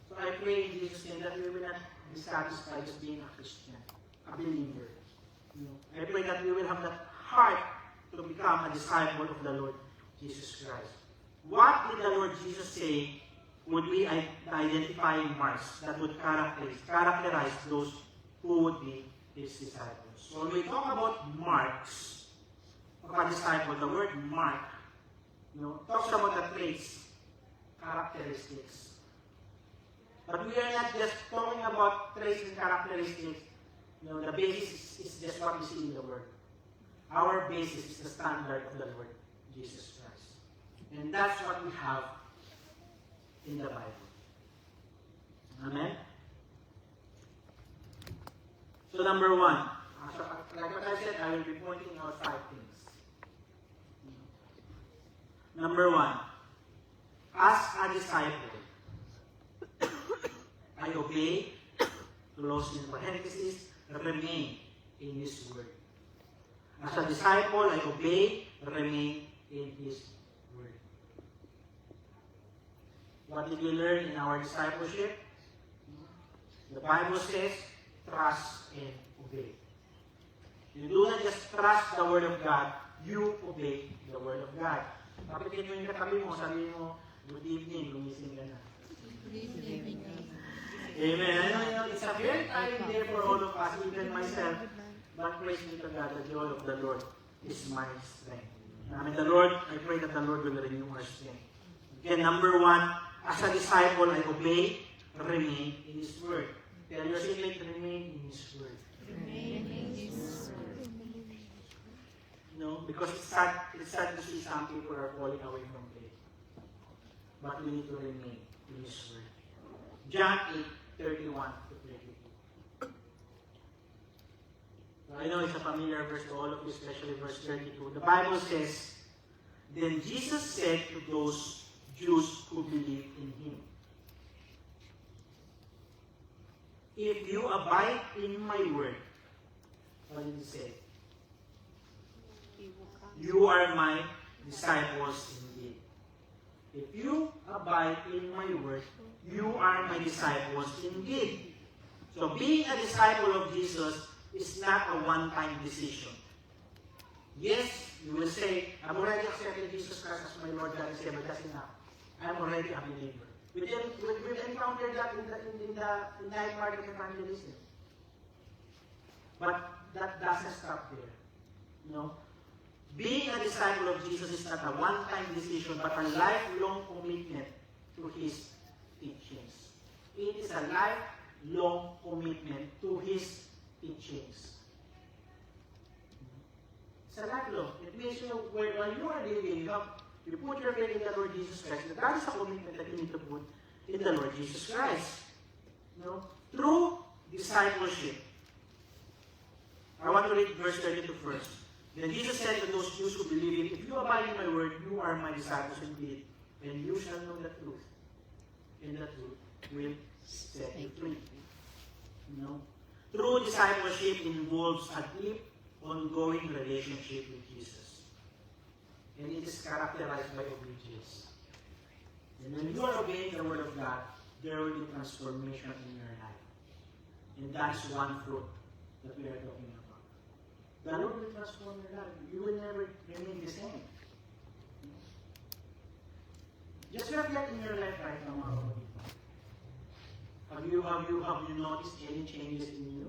So I pray in Jesus' name that we will not be satisfied as being a Christian, a believer. I pray that we will have that heart to become a disciple of the Lord Jesus Christ. What did the Lord Jesus say would be the identifying marks that would characterize those who would be His disciples? So when we talk about marks of a disciple, the word mark, talks about the traits, characteristics. But we are not just talking about traits and characteristics. The basis is just what we see in the Word. Our basis is the standard of the Lord Jesus Christ. And that's what we have in the Bible. Amen? So number 1, like what I said, I will be pointing out 5 things. Number 1, as a disciple, I obey, close in parentheses, remain in His Word. As a disciple, I obey, remain in His Word. What did we learn in our discipleship? The Bible says, trust and obey. You do not just trust the Word of God, you obey the Word of God. Kapit mo yung katabi mo, sabi mo, good evening, gumising ka na. Amen. I know it's a very tiring day for all of us, even myself. But praise be to God, the joy of the Lord is my strength. Amen. I pray that the Lord will renew our strength. Again, number 1, as a disciple, I obey, remain in His Word. Tell your seatmate, remain in His Word. Because it's sad to see some people are falling away from faith. But we need to remain in His Word. John 8:31 to 32. I know it's a familiar verse to all of you, especially verse 32. The Bible says, Then Jesus said to those Jews who believed in Him, If you abide in my word, what did He say? You are my disciples indeed. If you abide in my word, you are my disciples indeed. So being a disciple of Jesus is not a one-time decision. Yes, you will say, I've already accepted Jesus Christ as my Lord God and Savior. That's enough. I'm already a believer. We've encountered that in the night part of evangelism. But that doesn't stop there. Being a disciple of Jesus is not a one-time decision, but a lifelong commitment to His teachings. It is a lifelong commitment to His teachings. It's a lifelong. It means when you are living, you put your faith in the Lord Jesus Christ. That is a commitment that you need to put in the Lord Jesus Christ. Through discipleship. I want to read verse 32 first. Then Jesus said to those Jews who believe Him, If you abide in my word, you are my disciples indeed, and you shall know the truth. And the truth will set you free. True discipleship involves a deep, ongoing relationship with Jesus. And it is characterized by obedience. And when you are obeying the Word of God, there will be transformation in your life. And that's one fruit that we are talking about. The Lord will transform your life. You will never remain the same. Just reflect in your life right now, mga kapatid. Have you noticed any changes in you?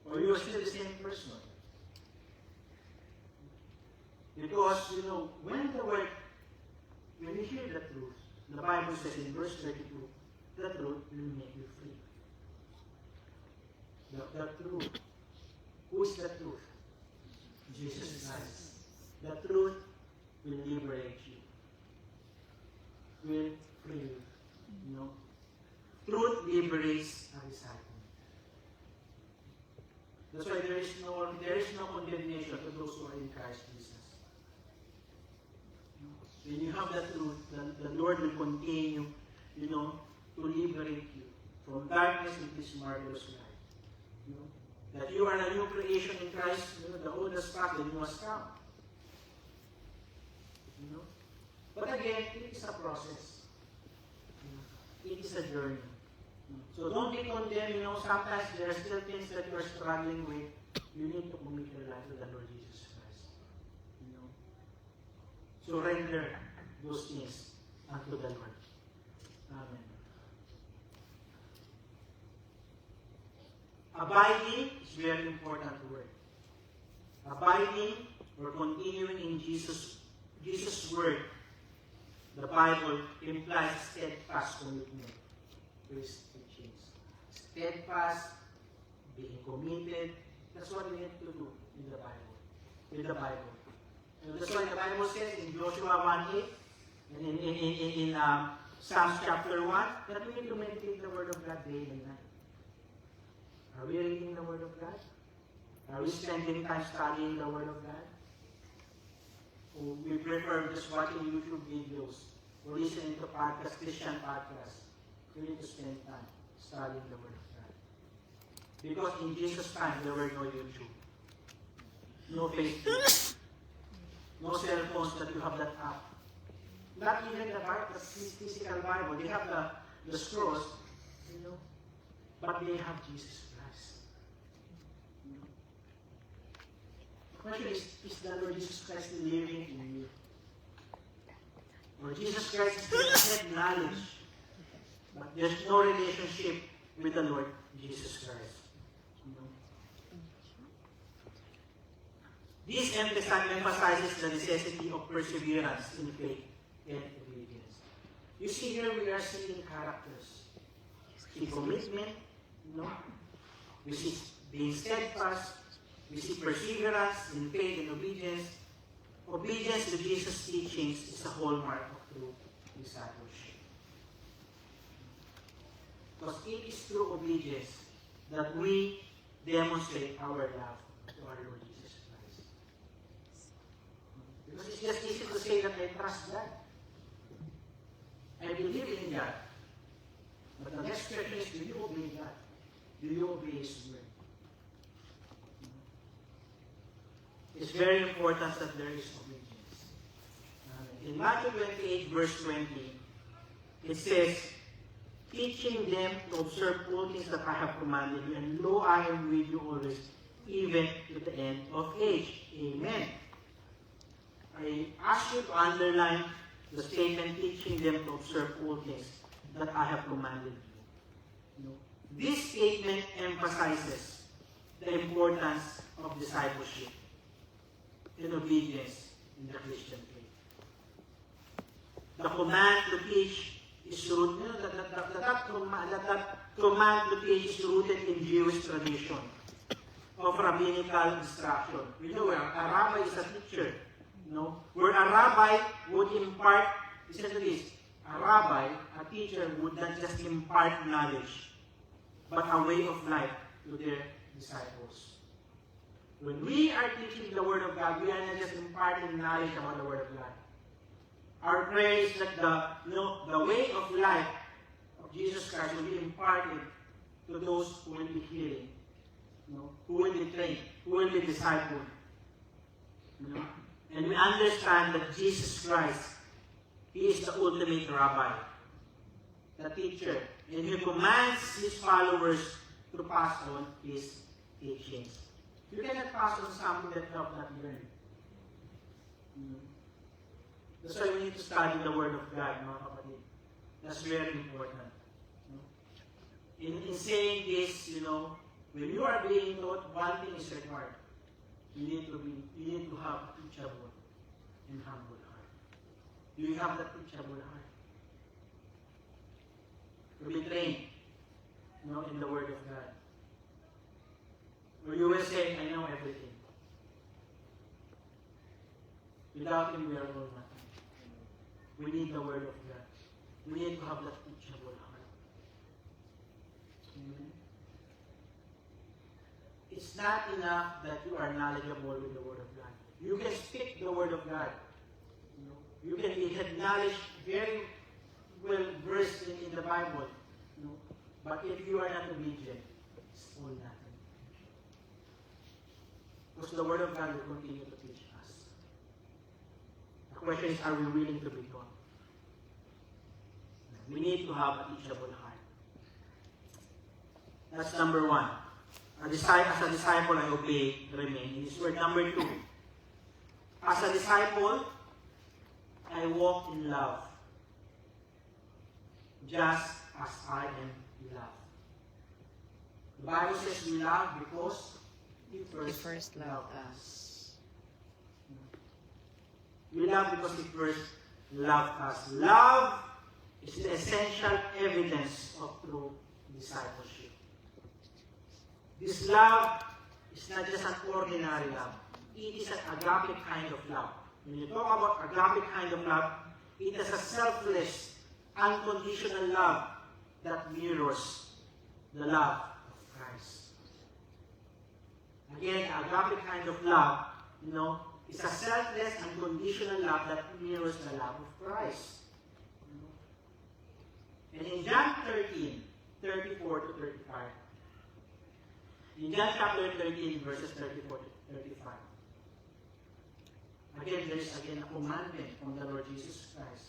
Or you are still the same person? Because, when you hear the truth, the Bible says in verse 32, the truth will make you free. The truth. Who is the truth? Jesus Christ. The truth will liberate you. Will free you. Truth liberates a disciple. That's why there is no condemnation to those who are in Christ Jesus. When you have the truth, the Lord will continue, to liberate you from darkness into His marvelous light. That you are a new creation in Christ, the old has passed, the new has come. But again, it is a process. It is a journey. So don't be condemned. Sometimes there are still things that you are struggling with. You need to commit your life to the Lord Jesus Christ. Surrender those things unto the Lord. Amen. Abiding is a very important word. Abiding or continuing in Jesus' word, the Bible implies steadfast commitment to His teachings. Steadfast, being committed. That's what we need to do in the Bible. With the Bible. And that's why the Bible says in Joshua 1:8 and in Psalms chapter 1 that we need to meditate the Word of God day and night. Are we reading the Word of God? Are we spending time studying the Word of God? Or we prefer just watching YouTube videos or listening to podcasts, Christian podcasts? We need to spend time studying the Word of God. Because in Jesus' time, there were no YouTube, no Facebook, no cell phones that you have that app. Not even the Bible, the physical Bible. They have the scrolls, but they have Jesus Christ. The question is the Lord Jesus Christ living in you? Or Jesus Christ is the head knowledge, but there's no relationship with the Lord Jesus Christ. This emphasizes the necessity of perseverance in faith and obedience. You see here we are seeing characters. We see commitment, we see being steadfast, we see perseverance in faith and obedience. Obedience to Jesus' teachings is a hallmark of true discipleship. Because it is through obedience that we demonstrate our love to our Lord Jesus Christ. Because it's just easy to say that I trust God. I believe in God. But the next question is, do you obey God? Do you obey His word? It's very important that there is obedience. In Matthew 28, verse 20, it says, teaching them to observe all things that I have commanded you, and lo, I am with you always, even to the end of age. Amen. I ask you to underline the statement, teaching them to observe all things that I have commanded you. This statement emphasizes the importance of discipleship and obedience in the Christian faith. The command to teach is rooted, that command to teach is rooted in Jewish tradition of rabbinical instruction. Where a rabbi is a teacher, where a rabbi would impart, listen to this, a rabbi, a teacher, would not just impart knowledge, but a way of life to their disciples. When we are teaching the Word of God, we are not just imparting knowledge about the Word of God. Our prayer is that the way of life of Jesus Christ will be imparted to those who will be hearing, who will be trained, who will be discipled. And we understand that Jesus Christ He is the ultimate rabbi, the teacher, and he commands his followers to pass on his teachings. You cannot pass on something that you have not learned. That's why we need to study the Word of God, mga kapatid. That's very important. In saying this, when you are being taught, one thing is required. You need to have a teachable and humble heart. Do you have that teachable heart? To be trained, in the Word of God. Or you will say, I know everything. Without Him, we are all nothing. We need the Word of God. We need to have that teachable heart. Amen. It's not enough that you are knowledgeable with the Word of God. You can speak the Word of God. You can be knowledge very well versed in the Bible. But if you are not obedient, it's all nothing. Because the Word of God will continue to teach us. The question is, are we willing to be taught? We need to have a teachable heart. That's number one. As a disciple, I obey, remain. This is word number two. As a disciple, I walk in love, just as I am loved. The Bible says we love because He first loved us. We love because He first loved us. Love is the essential evidence of true discipleship. This love is not just an ordinary love. It is an agape kind of love. When you talk about agape kind of love, it is a selfless, unconditional love that mirrors the love of Christ. Again, agape kind of love, is a selfless, unconditional love that mirrors the love of Christ. And in John 13, 34 to 35, in John chapter 13, verses 34 to 35, again, there is a commandment from the Lord Jesus Christ.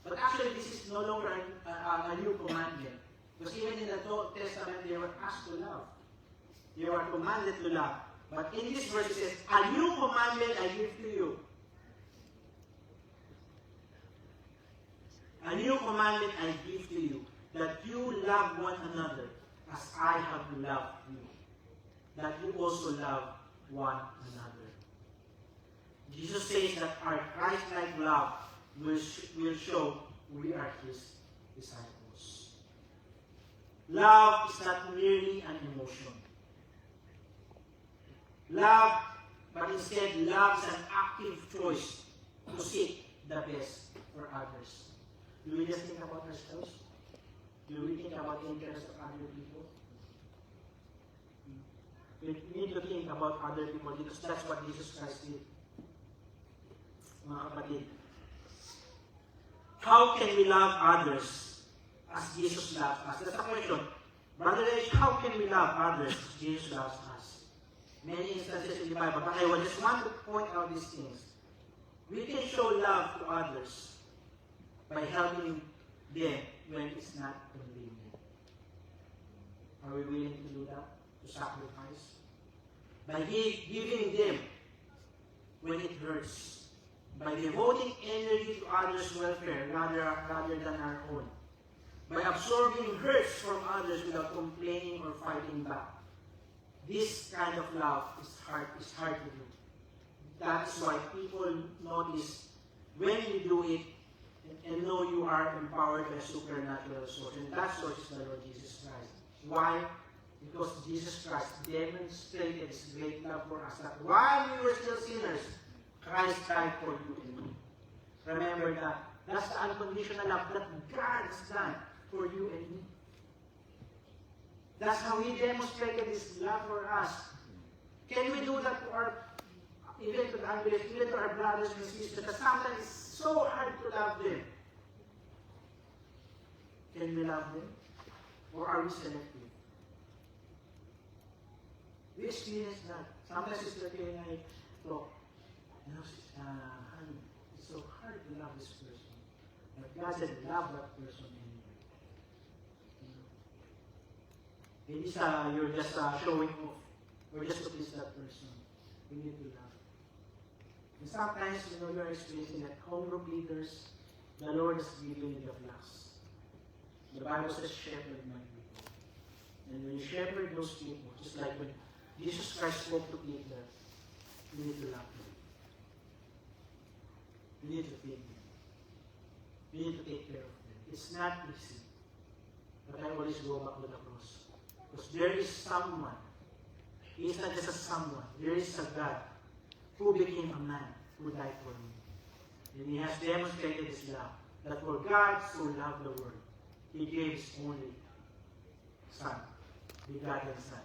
But actually, this is no longer a new commandment. Because even in the Old Testament, they were asked to love. They were commanded to love. But in this verse, it says, a new commandment I give to you. A new commandment I give to you, that you love one another as I have loved you. That you also love one another. Jesus says that our Christ-like love will show we are His disciples. Love is not merely an emotion. Love, but instead love is an active choice to seek the best for others. Do we just think about ourselves? Do we think about the interests of other people? We need to think about other people because that's what Jesus Christ did. Mga kapatid, how can we love others as Jesus loves us? That's the question. Brother Rich, how can we love others as Jesus loves us? Many instances in the Bible, but I just want to point out these things. We can show love to others by helping them when it's not convenient. Are we willing to do that? To sacrifice? By giving them when it hurts. By devoting energy to others' welfare rather than our own. By absorbing hurts from others without complaining or fighting back. This kind of love is hard to do. That's why people notice when you do it and know you are empowered by a supernatural source. And that source is the Lord Jesus Christ. Why? Because Jesus Christ demonstrated His great love for us. That while we were still sinners, Christ died for you and me. Remember that. That's the unconditional love that God has done for you and me. That's how He demonstrated His love for us. Can we do that to even to the unbelievers, even to our brothers and sisters? Because sometimes it's so hard to love them. Can we love them? Or are we selective? We experience that. Sometimes Sister Kay and I talk. Honey, it's so hard to love this person. But God said, love that person anyway. It is you're just showing off, or just to please that person. We need to love. And sometimes, you're experiencing that home group leaders, the Lord is giving you the flux. The Bible says, shepherd my people. And when you shepherd those people, just like when Jesus Christ spoke to Peter, you need to love them. You need to feed them. You need to take care of them. It's not easy. But I always go back to the cross. Because there is someone. He is not just a someone. There is a God who became a man who died for me. And He has demonstrated His love. That for God so loved the world, He gave His only Son, begotten Son.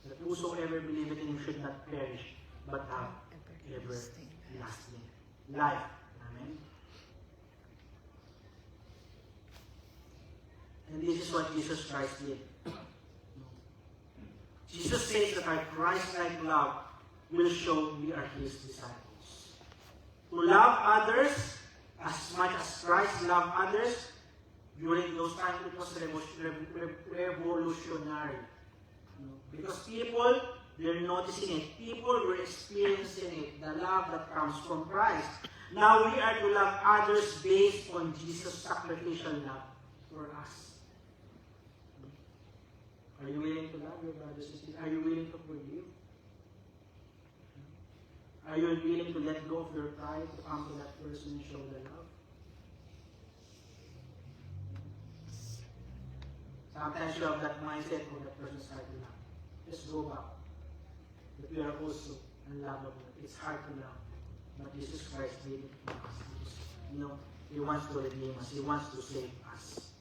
That whosoever believeth in Him should not perish, but have everlasting life. Amen. And this is what Jesus Christ did. Jesus says that our Christ-like love will show we are His disciples. To love others as much as Christ loved others, during those times it was revolutionary. Because people, they're noticing it. People were experiencing it, the love that comes from Christ. Now we are to love others based on Jesus' sacrificial love for us. Are you willing to love your brothers and sisters? Are you willing to forgive? Are you willing to let go of your pride to come to that person and show the love? Sometimes you have that mindset, oh, that person's hard to love. Just go back. But we are also unlovable. It's hard to love. But Jesus Christ did it for us. He wants to redeem us. He wants to save us.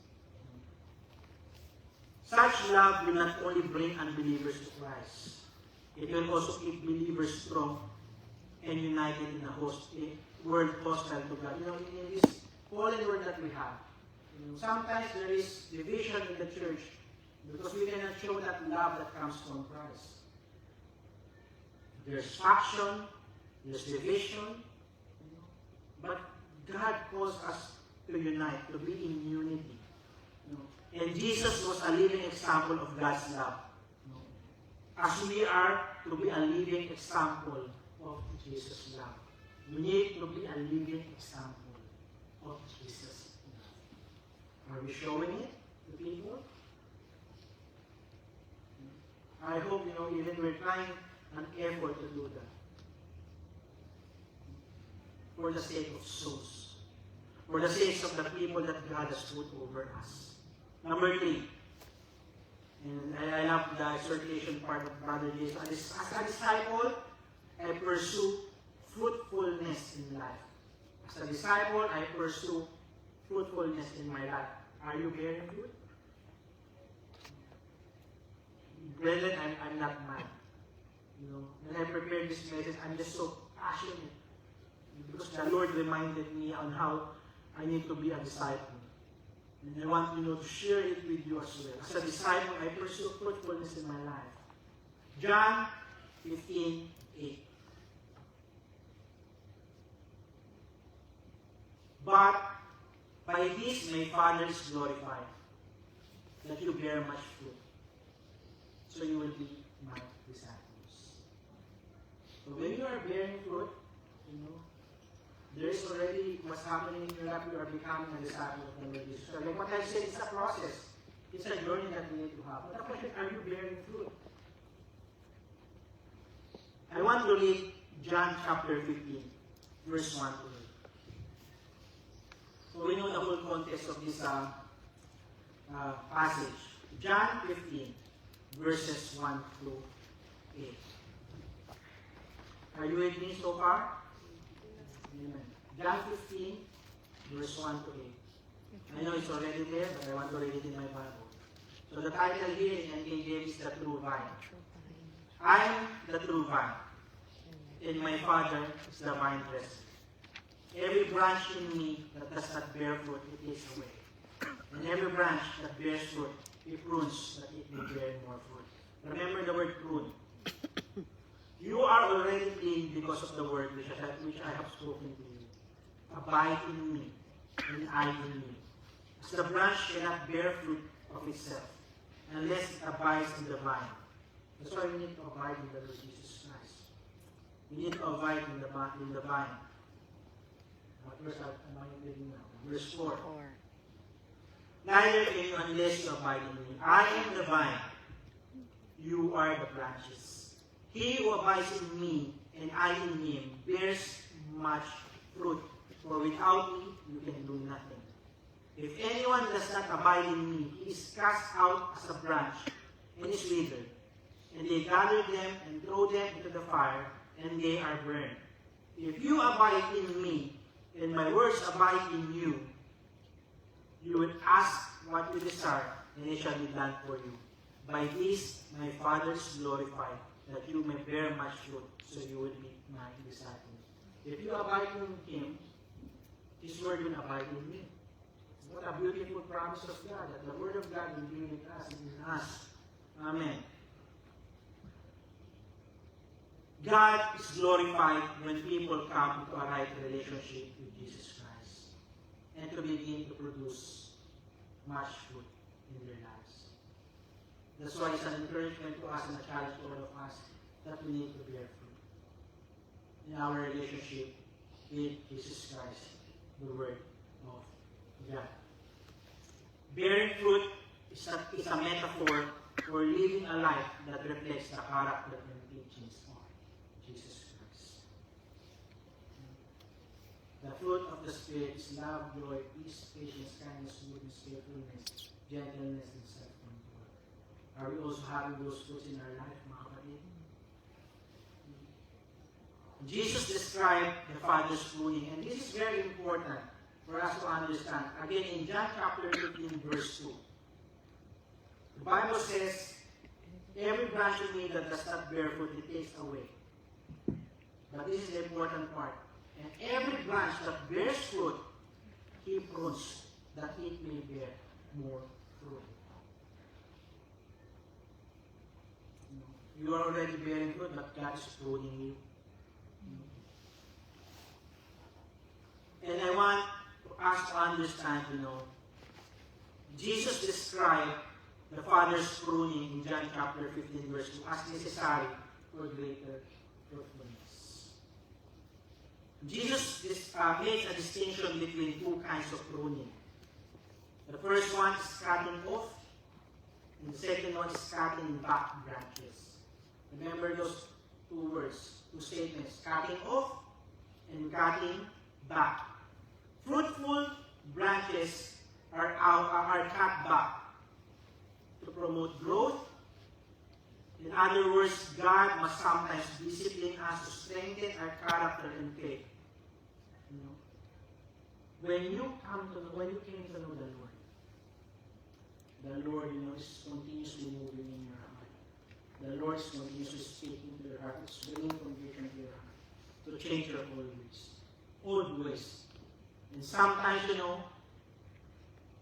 Such love will not only bring unbelievers to Christ, it will also keep believers strong and united in a world hostile to God. In this fallen world that we have, sometimes there is division in the church because we cannot show that love that comes from Christ. There's faction, there's division, but God calls us to unite, to be in unity. And Jesus was a living example of God's love. As we are to be a living example of Jesus' love. We need to be a living example of Jesus' love. Are we showing it to people? I hope, even we're trying an effort to do that. For the sake of souls. For the sake of the people that God has put over us. Number 3, and I love the exhortation part of Brother Jesus. As a disciple, I pursue fruitfulness in life. As a disciple, I pursue fruitfulness in my life. Are you bearing fruit? Brethren, I'm not mad. When I prepared this message, I'm just so passionate. Because the Lord reminded me on how I need to be a disciple. And I want to share it with you as well. As a disciple, I pursue fruitfulness in my life. John 15:8. But by this my Father is glorified, that you bear much fruit. So you will be my disciples. So when you are bearing fruit, there is already what's happening in your life. You are becoming a disciple of the Lord Jesus. So like what I said, it's a process. It's a journey that we need to have. But the question, are you bearing fruit? I want to read John chapter 15, verse 1 to 8. So we know the whole context of this passage. John 15, verses 1 to 8. Are you with me so far? Amen. John 15, verse 1 to 8. I know it's already there, but I want to read it in my Bible. So the title here in King James is The True Vine. I am the true vine, and my Father is the vine dresser. Every branch in me that does not bear fruit, it takes away. And every branch that bears fruit, it prunes that it may bear more fruit. Remember the word prune. You are already clean because of the word which I have spoken to you. Abide in me, and I in you. As the branch cannot bear fruit of itself unless it abides in the vine. That's why we need to abide in the Lord Jesus Christ. We need to abide in the vine. What verse am I reading now? Verse 4. Or Neither can you unless you abide in me. I am the vine. You are the branches. He who abides in me and I in him bears much fruit. For without me you can do nothing. If anyone does not abide in me, he is cast out as a branch and is withered. And they gather them and throw them into the fire, and they are burned. If you abide in me, and my words abide in you, you will ask what you desire, and it shall be done for you. By this my Father is glorified, that you may bear much fruit, so you will be my disciples. If you abide in him, his word will abide in me. What a beautiful promise of God, that the word of God will be with us and in us. Amen. God is glorified when people come into a right relationship with Jesus Christ and to begin to produce much fruit in their lives. That's why it's an encouragement to us and a challenge to all of us that we need to bear fruit in our relationship with Jesus Christ, the Word of God. Bearing fruit is a metaphor for living a life that reflects the character and teachings of Jesus Christ. The fruit of the Spirit is love, joy, peace, patience, kindness, goodness, faithfulness, gentleness, and self-control. Are we also having those fruits in our life, mga kapatid? Jesus described the Father's pruning, and this is very important for us to understand. Again, in John chapter 15, verse 2, the Bible says, every branch in me that does not bear fruit, it takes away. But this is the important part. And every branch that bears fruit, he prunes, that it may bear more fruit. You are already bearing fruit, but God is pruning you. And I want us to understand, Jesus described the Father's pruning in John chapter 15, verse 2 as necessary for greater fruitfulness. Jesus makes a distinction between two kinds of pruning. The first one is cutting off, and the second one is cutting back branches. Remember those two words, two statements, cutting off and cutting back. Fruitful branches are cut back to promote growth. In other words, God must sometimes discipline us to strengthen our character and faith. When you came to know the Lord, is continuously moving in your heart. The Lord is continuously speaking to your heart. It's bringing conviction to your heart to change your old ways. And sometimes,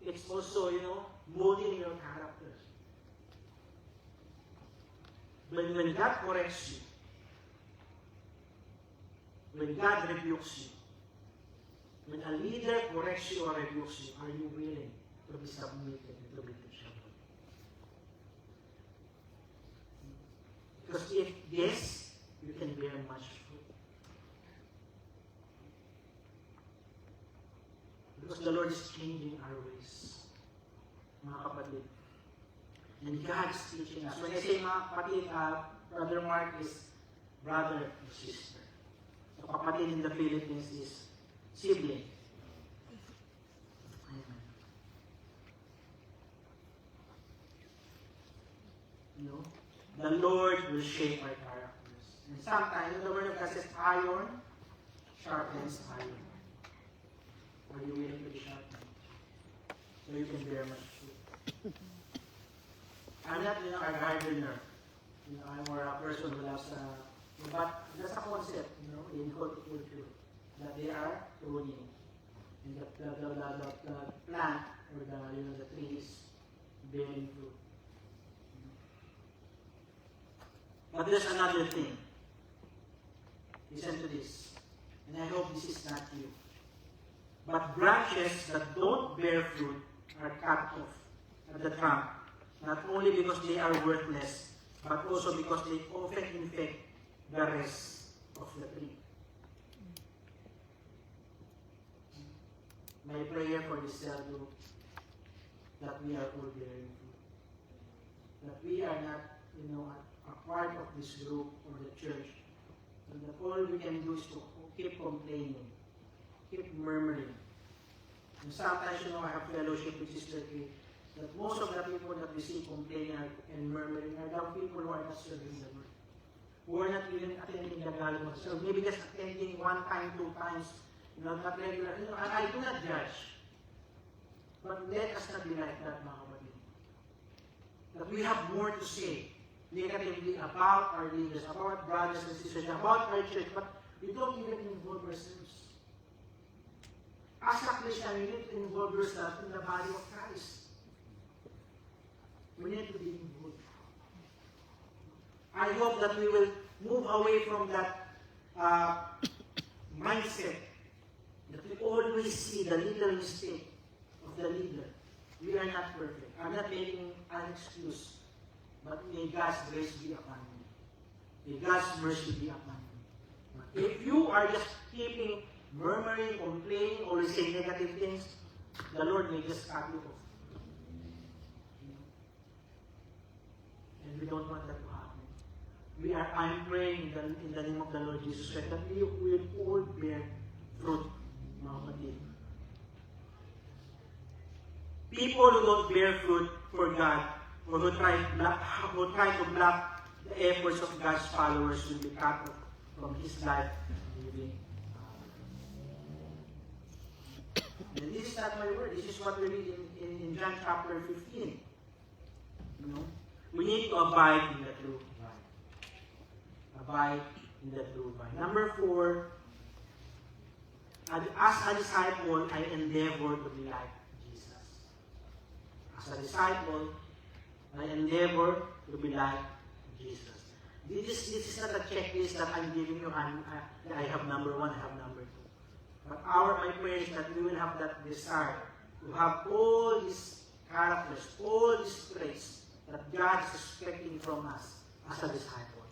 it's also, molding your character. But when God corrects you, when God rebukes you, when a leader corrects you or rebukes you, are you willing to be submitted and to be teachable? Because if yes, you can bear much fruit. Because the Lord is changing our ways, mga kapatid. And God is teaching us. When I say mga kapatid, Brother Mark is brother or sister. So kapatid in the Philippines is sibling. The Lord will shape our characters. And sometimes, the Word of God says, iron sharpens iron. Are you willing to be sharpened? So you can bear much fruit. I'm not, a gardener. I'm more a person who loves, but that's a concept, in horticulture, that they are pruning. And the plant, or the tree is bearing fruit. But there's another thing. Listen to this. And I hope this is not you. But branches that don't bear fruit are cut off at the trunk, not only because they are worthless, but also because they often infect the rest of the tree. My prayer for this cell group, that we are all bearing fruit. That we are not, a part of this group or the church. And that all we can do is to keep complaining, keep murmuring. And sometimes, I have fellowship with Sister Kay, that most of the people that we see complaining and murmuring are the people who are not serving the Lord. Who are not even attending the gathering of the Lord. Maybe just attending 1 time, 2 times, not regular. I do not judge. But let us not be like that, mga kapatid. That we have more to say negatively about our leaders, about brothers and sisters, about our church, but we don't even involve ourselves. As a Christian, we need to involve ourselves in the body of Christ. We need to be involved. I hope that we will move away from that mindset that we always see the little mistake of the leader. We are not perfect. I'm not making an excuse. But may God's grace be upon me. May God's mercy be upon me. If you are just keeping murmuring, complaining, or saying negative things, the Lord may just cut you off. And we don't want that to happen. I'm praying in the name of the Lord Jesus Christ that we will all bear fruit, mga kapatid. People who don't bear fruit for God, or who try to block the efforts of God's followers will be cut off from His life living. And this is not my word. This is what we read in John chapter 15. We need to abide in the true vine. Abide in the true vine. Number 4, as a disciple, I endeavor to be like Jesus. As a disciple, I endeavor to be like Jesus. This is not a checklist that I'm giving you. I have number 1, I have number 2. But my prayer is that we will have that desire to have all these characters, all these traits that God is expecting from us as a disciple.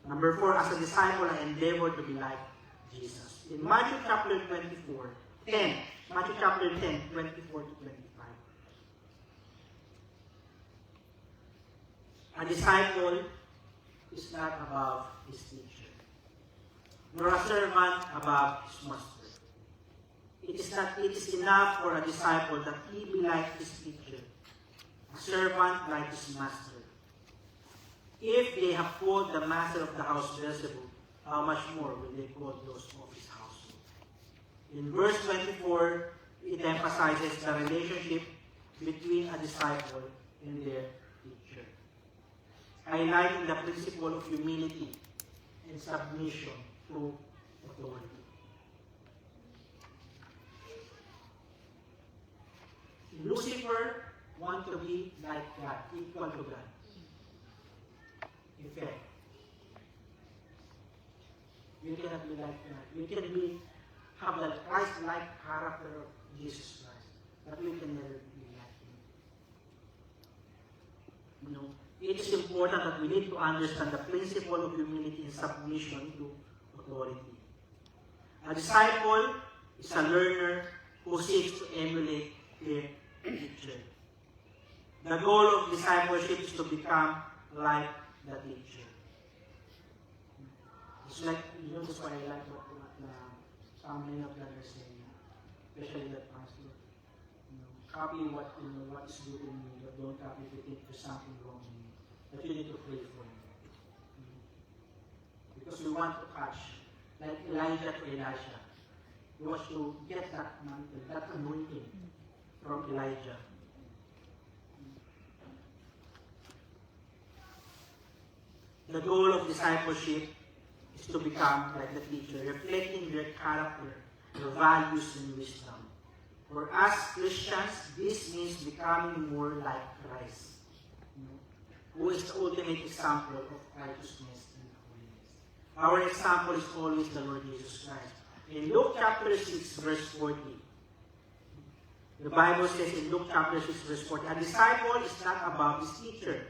Number 4, as a disciple, I endeavor to be like Jesus. In Matthew chapter 10, Matthew chapter 10, 24 to 25. A disciple is not above his teacher, nor a servant above his master. It is enough for a disciple that he be like his teacher, a servant like his master. If they have called the master of the house Beelzebub, how much more will they call those of his household? In verse 24, it emphasizes the relationship between a disciple and their teacher, highlighting the principle of humility and submission to authority. Lucifer wants to be like God, equal to God. In fact, you cannot be like God. You can have the Christ-like character of Jesus Christ, but you can never be like Him. It is important that we need to understand the principle of humility and submission to authority. A disciple is a learner who seeks to emulate their teacher. The goal of discipleship is to become like the teacher. It's like, that's why I like what some many of them are saying, especially that pastor. Copy what is good in me, but don't copy if you think there's something wrong in me. But you need to pray for me. Because we want to catch, like Elijah to Elisha. He was to get that mantle, that anointing from Elijah. The goal of discipleship is to become like the teacher, reflecting their character, their values, and wisdom. For us Christians, this means becoming more like Christ, who is the ultimate example of righteousness and holiness. Our example is always the Lord Jesus Christ. In Luke chapter 6, verse 40, The Bible says in Luke chapter 6 verse 40, a disciple is not above his teacher,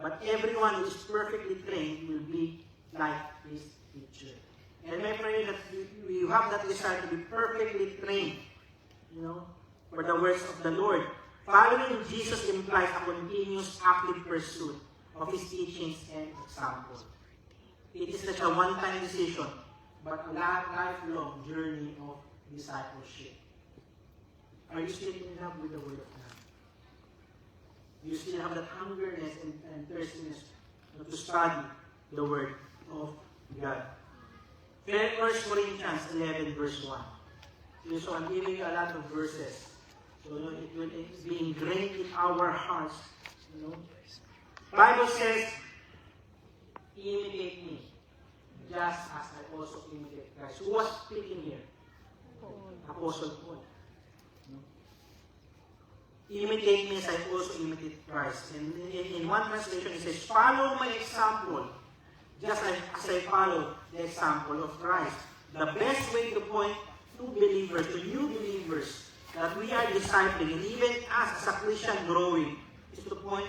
but everyone who is perfectly trained will be like his teacher. And I pray that you have that desire to be perfectly trained, for the words of the Lord. Following Jesus implies a continuous active pursuit of his teachings and example. It is not a one-time decision, but a lifelong journey of discipleship. Are you still in love with the Word of God? Do you still have that hungerness and thirstiness to study the Word of God? 1 Corinthians 11 verse 1. So I'm giving you a lot of verses. So it will be ingrained in our hearts. Bible says, imitate me, just as I also imitate Christ. Who was speaking here? Apostle Paul. Imitate me as I also imitate Christ. And in one translation it says, follow my example, just as I follow the example of Christ. The best way to point to believers, to new believers, that we are discipling, and even us as a Christian growing, is to point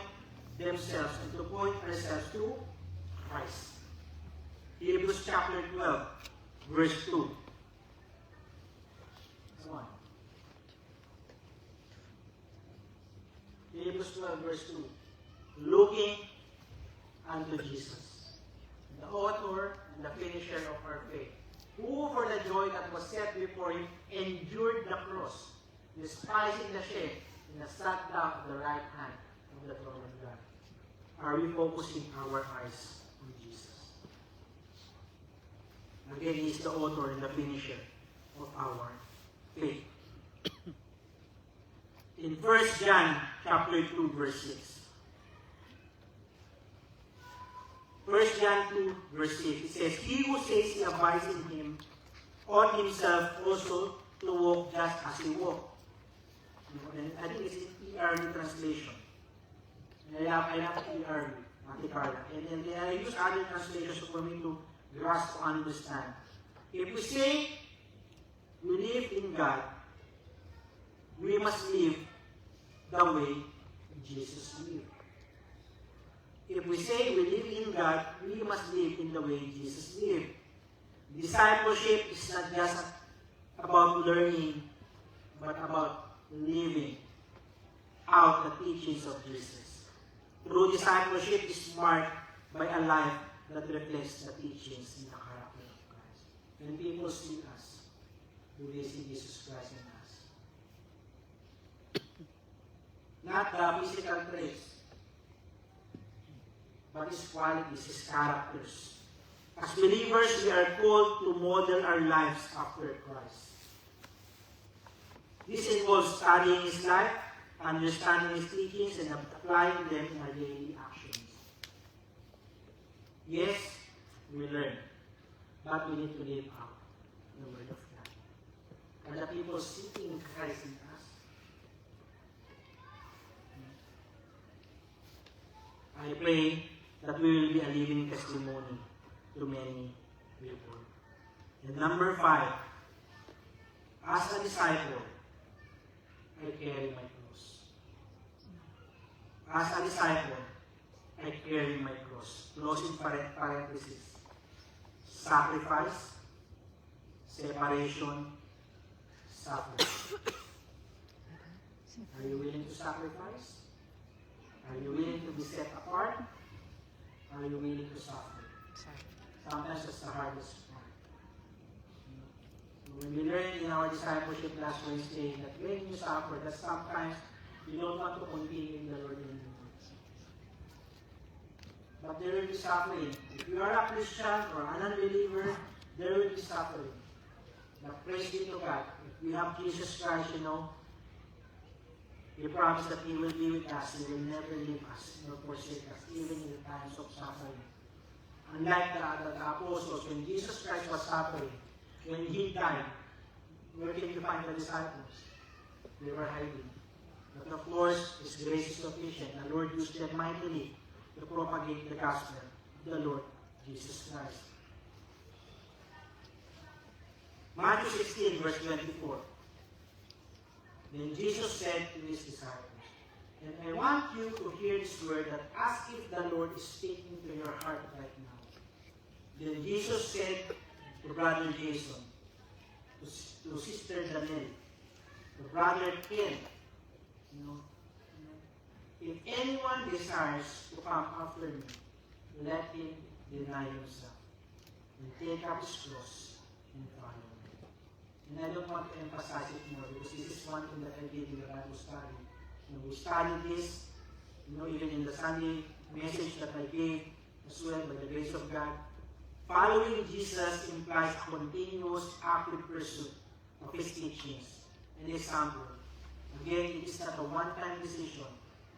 themselves and to point ourselves to Christ. Hebrews chapter 12, verse 2. Come on. Hebrews 12, verse 2. Looking unto Jesus, the author and the finisher of our faith, who for the joy that was set before him endured the cross, despising the shame, and sat down at the right hand of the throne of God. Are we focusing our eyes on Jesus? Again, he is the author and the finisher of our faith. In 1 John chapter 2, verse 6. 1 John 2, verse 6, it says, he who says he abides in him ought himself also to walk just as he walked. And I think it's in ERV translation. And I have ERV, Ate Carla. And I use other translations for me to grasp, to understand. If we say we live in God, we must live the way Jesus lived. If we say we live in God, we must live in the way Jesus lived. Discipleship is not just about learning, but about living out the teachings of Jesus. True discipleship is marked by a life that reflects the teachings and the character of Christ. When people see us, do they see Jesus Christ in us? Not the physical traits, but His qualities, His characters. As believers, we are called to model our lives after Christ. This involves studying His life, understanding His teachings, and applying them in our daily actions. Yes, we learn, but we need to live out the Word of God. Are the people seeking Christ in us? I pray that we will be a living testimony to many people. And number 5, as a disciple, I carry my cross. As a disciple, I carry my cross. Cross in parenthesis. Sacrifice, separation, suffering. Are you willing to sacrifice? Are you willing to be set apart? Are you willing to suffer? Sometimes that's the hardest part. When we learned in our discipleship last Wednesday that when you suffer, that sometimes you don't want to continue in the Lord anymore. But there will be suffering. If you are a Christian or an unbeliever, there will be suffering. But praise be to God. If we have Jesus Christ, He promised that He will be with us. He will never leave us nor forsake us, even in the times of suffering. Unlike the apostles, when Jesus Christ was suffering, when He died, where can you find the disciples? They were hiding. But of course, His grace is sufficient. The Lord used them mightily to propagate the gospel of the Lord Jesus Christ. Matthew 16, verse 24. Then Jesus said to his disciples, and I want you to hear this word that as if the Lord is speaking to your heart right now. Then Jesus said to Brother Jason, to Sister Danielle, to Brother Ken, if anyone desires to come after me, let him deny himself and take up his cross and follow me. And I don't want to emphasize it more because this is one thing that I did in the Bible study. We studied this, even in the Sunday message that I gave as well by the grace of God. Following Jesus implies a continuous, active pursuit of his teachings and example. Again, it is not a one-time decision,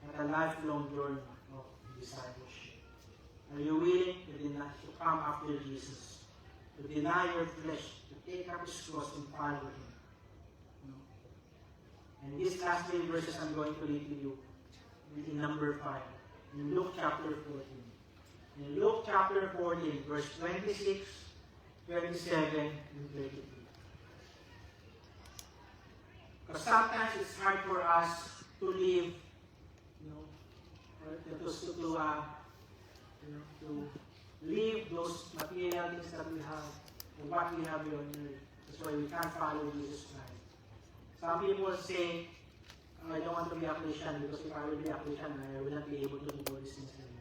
but a lifelong journey of discipleship. Are you willing to come after Jesus, to deny your flesh, to take up his cross and follow him? And these last three verses I'm going to read to you in number 5, in Luke chapter 14. In Luke chapter 14, verse 26, 27, and 33. Because sometimes it's hard for us to live, to leave those material things that we have, and what we have here on earth. That's why we can't follow Jesus Christ. Some people say, I don't want to be a Christian because if I will be a Christian, I will not be able to do all these things anymore.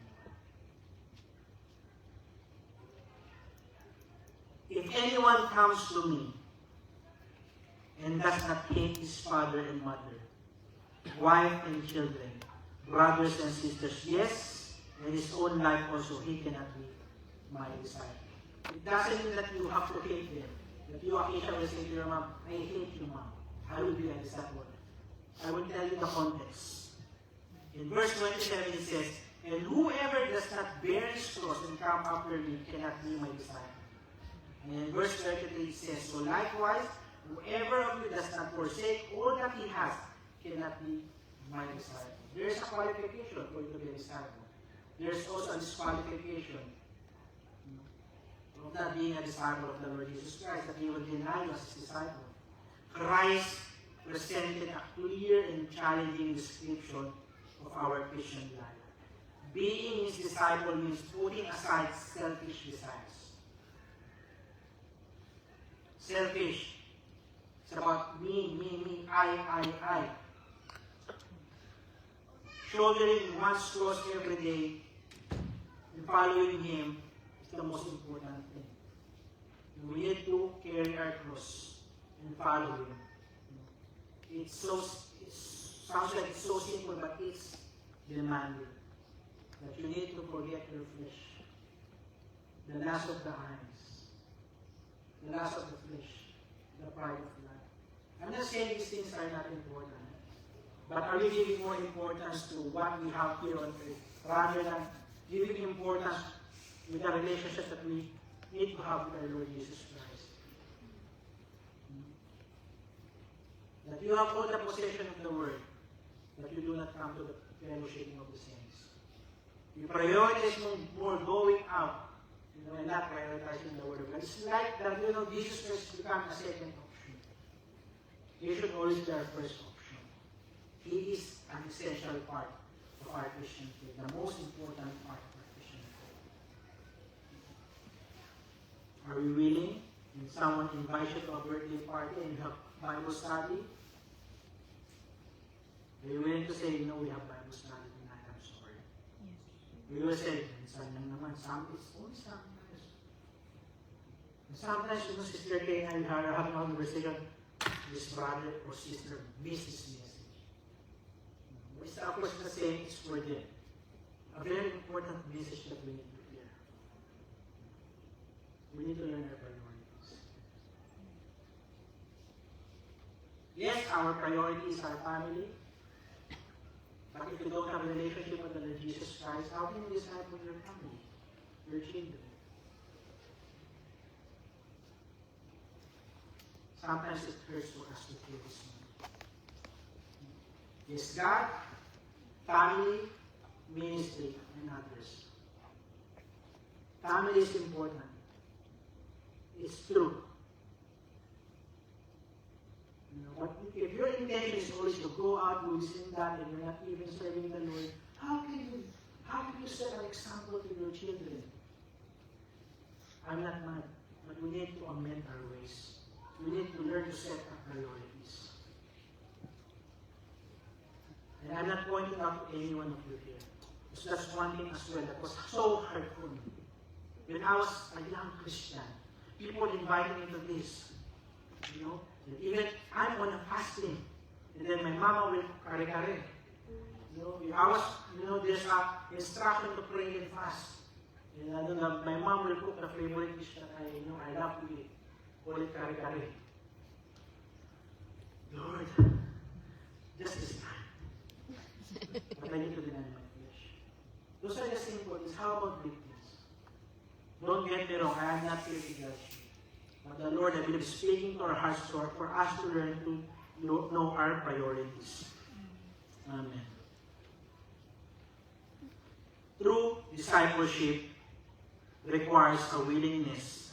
If anyone comes to me and does not hate his father and mother, wife and children, brothers and sisters, yes, and his own life also, he cannot be my disciple. It doesn't mean that you have to hate them. That you, Aisha, will say to your mom, I hate you, mom. I will be a disciple. I will tell you the context. In verse 27 it says, and whoever does not bear his cross and come after me cannot be my disciple. And in verse 33 it says, so likewise, whoever of you does not forsake all that he has cannot be my disciple. There is a qualification for you to be a disciple. There is also a disqualification of not being a disciple of the Lord Jesus Christ, that he will deny you as his disciple. Christ presented a clear and challenging description of our Christian life. Being his disciple means putting aside selfish desires. Selfish. It's about me, I. Shouldering one's cross every day and following him is the most important thing. We need to carry our cross and follow him. It sounds like it's so simple, but it's demanding. That you need to forget your flesh. The lust of the eyes. The lust of the flesh. The pride of life. I'm not saying these things are not important. But are we giving more importance to what we have here on earth rather than giving importance with the relationship that we need to have with our Lord Jesus Christ? That you have all the possession of the word, but you do not come to the fellowshipping of the saints. You prioritize more going out, and not prioritizing the word of God. It's like that, Jesus Christ become a second option. He should always be our first option. He is an essential part of our Christian faith, the most important part of our Christian faith. Are we willing? When someone invites you to a birthday party and you have Bible study, are you willing to say, we have Bible study tonight, I'm sorry? Yes. We will say, minsan lang naman, it's only sometimes. And sometimes, Sister Kay and I are having a conversation, this brother or sister missed this message. It's of course the same, it's for them. A very important message that we need to hear. We need to learn our priorities. Yes, our priority is our family. But if you don't have a relationship with the Lord Jesus Christ, how can you disciple your family, your children? Sometimes it hurts for us to hear this one. Yes, God, family, ministry, and others. Family is important. It's true. But we if your intention is always to go out, do this and that, and you're not even serving the Lord, how can you set an example to your children? I'm not mad, but we need to amend our ways. We need to learn to set our priorities. And I'm not pointing out to any one of you here. It's just one thing as well that was so hard for me. When I was a young Christian, people invited me to this. You know, and even I'm on a fasting. And then my mama will kare-kare. You know, I was, there's a instruction to pray and fast. And my mom will cook the favorite dish that I love to eat. Call it kare-kare. Lord, just this time. But I need to deny my flesh. Those are the simple things. How about big things? Don't get me wrong, I am not here to judge you. But the Lord, I believe, is speaking to our hearts for us to learn to know our priorities. Amen. True discipleship requires a willingness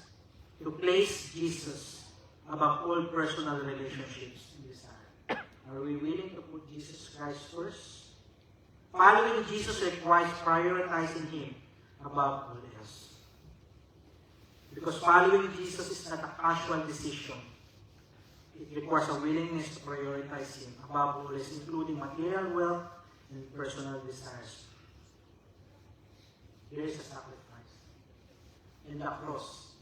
to place Jesus above all personal relationships in this life. Are we willing to put Jesus Christ first? Following Jesus requires prioritizing Him above all else. Because following Jesus is not a casual decision. It requires a willingness to prioritize Him above all else, including material wealth and personal desires. There is a sacrifice. And the cross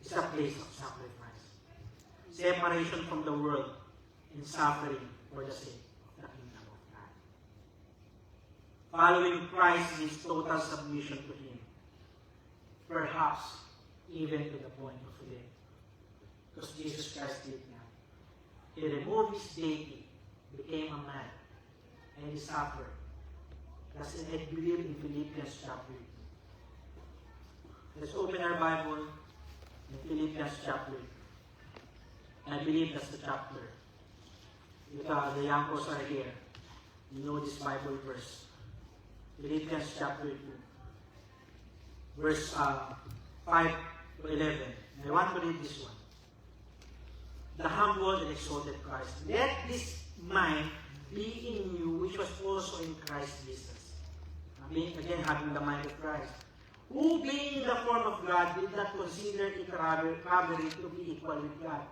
is a place of sacrifice. Separation from the world and suffering for the sake of the kingdom of God. Following Christ means total submission to Him. Perhaps even to the point of death. Because Jesus Christ did that. He removed His deity, became a man, and He suffered. That's I believe in Philippians chapter 2. Let's open our Bible in Philippians chapter 2. I believe that's the chapter. If the youngsters are here, you know this Bible verse. Philippians chapter 2. Verse 5 to 11. I want to read this one. The humble and exalted Christ. Let this mind be in you, which was also in Christ Jesus. Again, having the mind of Christ. Who, being in the form of God, did not consider it robbery to be equal with God,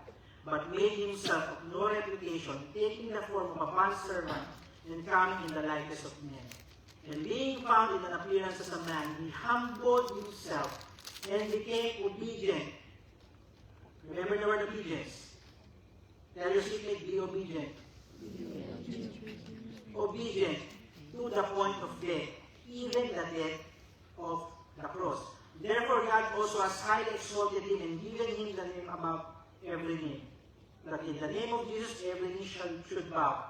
but made Himself of no reputation, taking the form of a bondservant and coming in the likeness of men. And being found in an appearance as a man, He humbled Himself and became obedient. Remember the word obedience. Tell your seatmate, be obedient. Obedient to the point of death, even the death of the cross. Therefore, God also has highly exalted Him and given Him the name above every name. That in the name of Jesus, every knee should bow,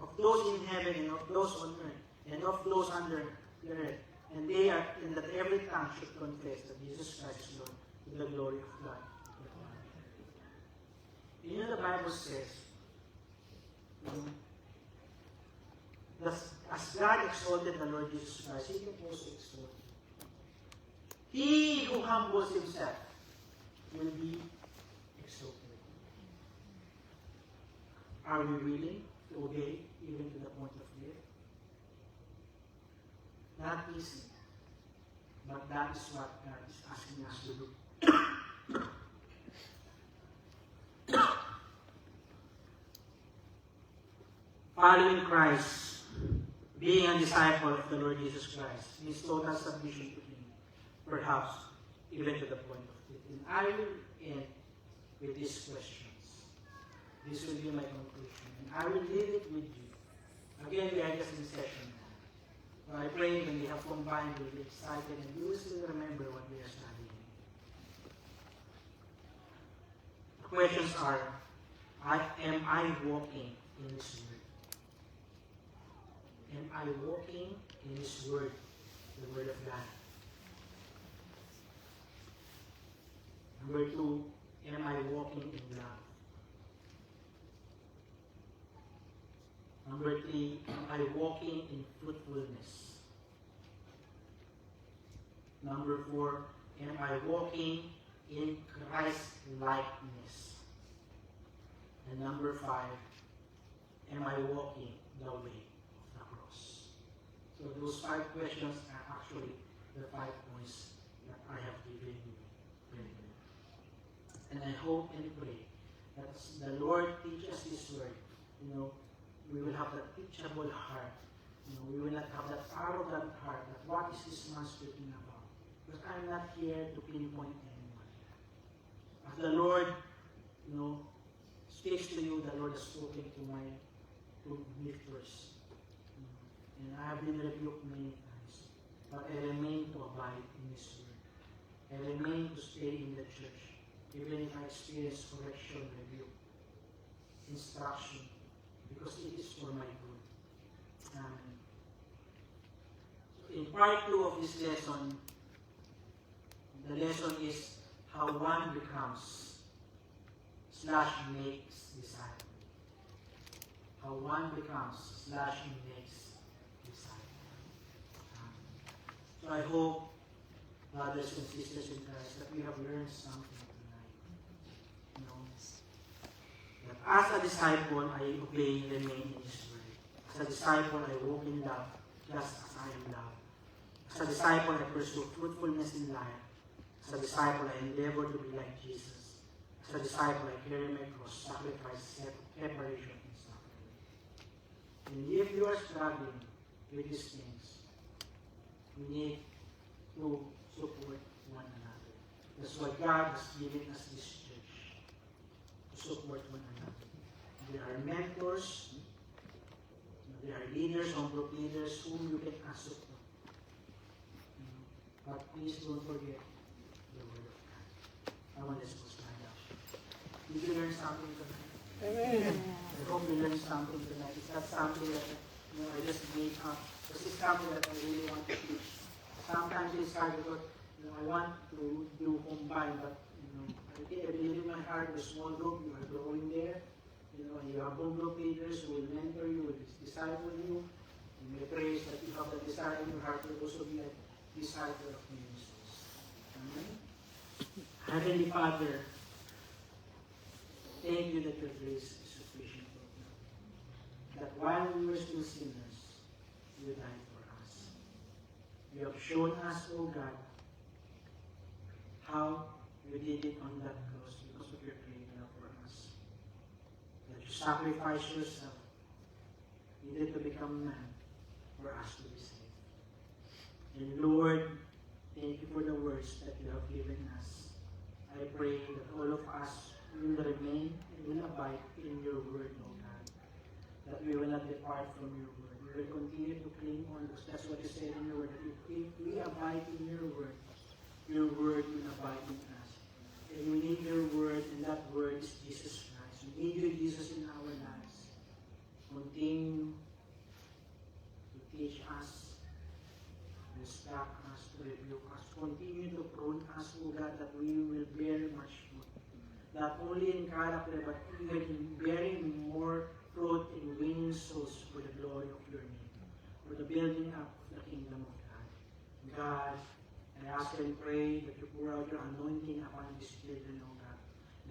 of those in heaven and of those on earth, and of those under the earth. And that every tongue should confess that Jesus Christ is Lord, to the glory of God. You know the Bible says, as God exalted the Lord Jesus Christ, He can also exalt you. He who humbles himself will be exalted. Are we willing to obey even to the point of death? Not easy, but that is what God is asking us to do. Following Christ, being a disciple of the Lord Jesus Christ, means total submission to Him, perhaps even to the point of death. And I will end with these questions. This will be my conclusion. And I will leave it with you. Again, we are just in session now. So I pray when we have combined, we'll be excited and we will still remember what we are studying. The questions are, am I walking in His Word? Am I walking in His Word, the Word of God? Number 2, am I walking in love? Number 3, am I walking in fruitfulness? Number 4, am I walking in Christ-likeness? And number 5, am I walking the way of the cross? So those 5 questions are actually the 5 points that I have given you. And I hope and pray that as the Lord teaches His word, we will have that teachable heart. We will not have that arrogant heart that what is this man speaking about? Because I'm not here to pinpoint anyone. As the Lord, speaks to you, the Lord has spoken to me first. And I have been rebuked many times. But I remain to abide in His word. I remain to stay in the church. Even if I experience correction, rebuke, instruction, because it is for my good. Amen. So in part 2 of this lesson, the lesson is how one becomes / makes disciples. How one becomes / makes disciples. So I hope, brothers and sisters in Christ, that we have learned something tonight. That as a disciple, I obey and remain in His word. As a disciple, I walk in love, just as I am loved. As a disciple, I pursue fruitfulness in life. As a disciple, I endeavor to be like Jesus. As a disciple, I carry my cross, sacrifice, separation, and suffering. And if you are struggling with these things, we need to support one another. That's why God has given us this church, to support one another. There are mentors, there are leaders, home group leaders, whom you can ask support. But please don't forget the Word of God. I want us to stand up. Did you learn something tonight? Amen. I hope you learned something tonight. It's not something that I just made up. This is something that I really want to teach. Sometimes it's hard because I want to do combine, but I believe in my heart, the small group, you are growing there. You have home group leaders who will mentor you, will disciple you. And my prayer is that you have that desire in your heart to also be a disciple of ministers. Amen. Heavenly Father, thank you that your grace is sufficient for us. That while we were still sinners, you died for us. You have shown us, O God, how you did it on that cross because of your great love for us. That you sacrificed yourself, needed to become man for us to be saved. And Lord, thank you for the words that you have given us. I pray that all of us will remain and will abide in your word, O God. That we will not depart from your word. We will continue to cling on, because that's what you said in your word. That if we abide in your word will abide in us. And we need your word, and that word is Jesus Christ. We need you, Jesus, in our lives. Continue to teach us, to instruct us, to rebuke us. Continue to prune us, O God, that we will bear much fruit. Not only in character, but even in bearing more fruit in winning souls for the glory of your name, for the building up of the kingdom of God. God, I ask and pray that you pour out your anointing upon these children, O God,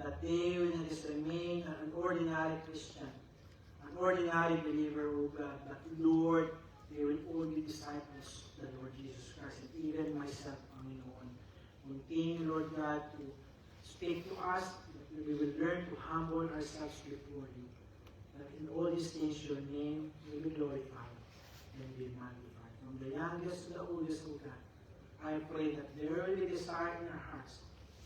that they will not just remain an ordinary Christian, an ordinary believer, O God, but Lord, they will all be disciples of the Lord Jesus Christ, and even myself, Panginoon. Continue, Lord God, to speak to us, that we will learn to humble ourselves before you, that in all these things your name will be glorified and be magnified. From the youngest to the oldest, O God, I pray that there will be desire in our hearts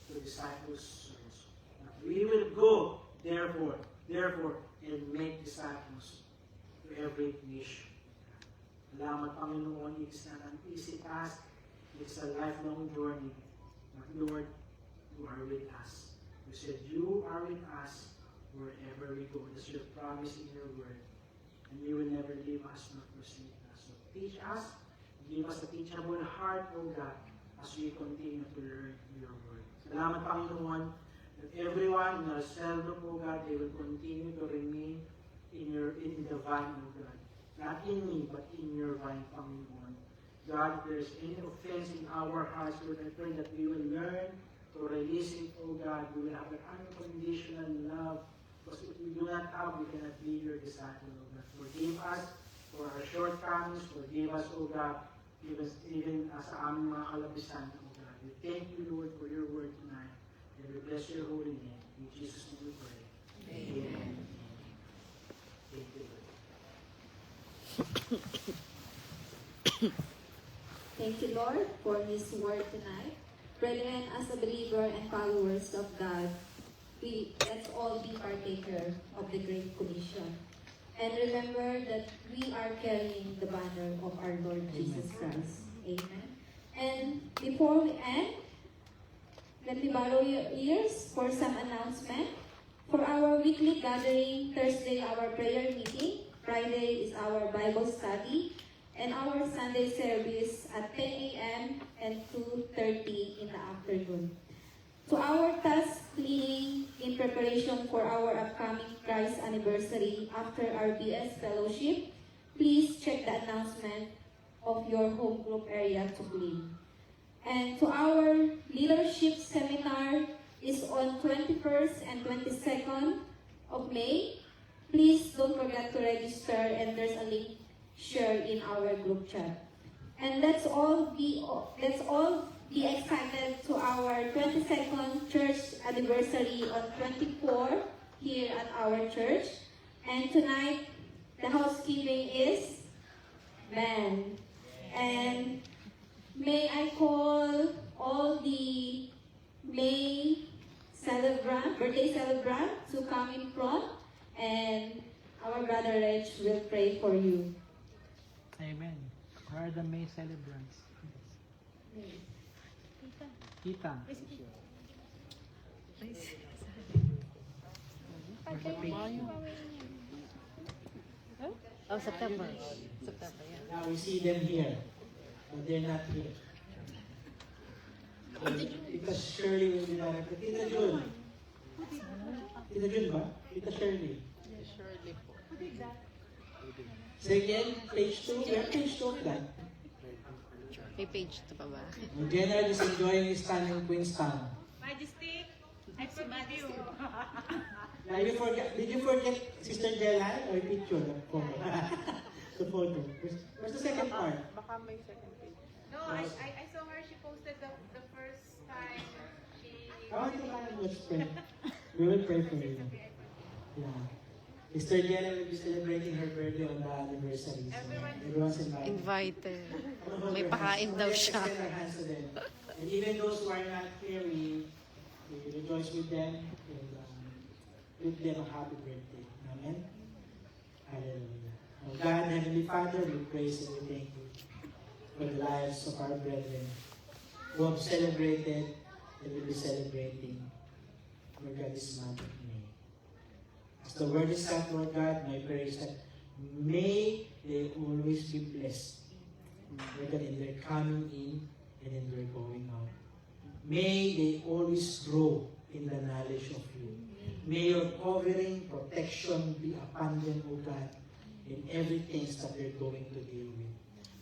to disciple souls. That we will go, therefore, and make disciples to every nation. Salamat, Panginoon. It's not an easy task. It's a lifelong journey. But Lord, you are with us. You said you are with us wherever we go. That's your promise in your word. And you will never leave us nor forsake us. So teach us. Give us a teachable heart, O God, as we continue to learn your word. Salamat, Panginoon, that everyone in our cell group, O God, they will continue to remain in the vine, O God. Not in me, but in your vine, Panginoon. God, if there is any offense in our hearts, Lord, I pray that we will learn to release it, O God. We will have an unconditional love Because if we do not have, we cannot be your disciple, O God. Forgive us for our shortcomings. Forgive us, O God, even as aming mga kalabisan, O God. We thank you, Lord, for your word tonight. And we bless your holy name. In Jesus' name we pray. Amen. Thank you, Lord. Thank you, Lord, for His word tonight. Brethren, as a believer and followers of God, let's all be partaker of the Great Commission. And remember that we are carrying the banner of our Lord Jesus Christ. Amen. And before we end, let me borrow your ears for some announcement. For our weekly gathering, Thursday our prayer meeting, Friday is our Bible study, and our Sunday service at 10 a.m. and 2:30 in the afternoon. To our task cleaning in preparation for our upcoming Christ anniversary after our BS fellowship, please check the announcement of your home group area to clean. And to our leadership seminar is on 21st and 22nd of May. Please don't forget to register, and there's a link shared in our group chat. And let's all be excited to our 22nd church anniversary on 24 here at our church. And tonight, the housekeeping is band. And may I call all the May birthday celebrant to come in front, and our brother Reg will pray for you. Amen. Where are the May celebrants? Tita. Oh, September. September, yeah. Now we see them here, but they're not here. Tita Shirley will be there. Tita June. Tita June ba? Tita Shirley. Surely po. Say again, page 2. We have page 2 of that. May page to pa ba? General is enjoying his time in Queenstown. Majesty, I forgive you. Now, did you forget Sister Jelay or picture? The photo. Where's the second part? Baka may second page. No, I saw her. She posted the first time she... Let's pray. We will pray for you. Yeah. Sister Jelay will be celebrating her birthday on the anniversary. So everyone's invited. Invited. Hold May your pakain hands. daw Let's siya. extend our hands to them. And even those who are not here, we rejoice with them and with them a happy birthday. Amen? Hallelujah. Oh God, Heavenly Father, we praise and we thank you for the lives of our brethren who have celebrated and will be celebrating Lord God this month of May. As the word is said, Lord God, my prayer is that may they always be blessed, Lord God, in their coming in and in their going out. May they always grow in the knowledge of you. May your covering, protection be upon them, O God, in everything that they're going to deal with.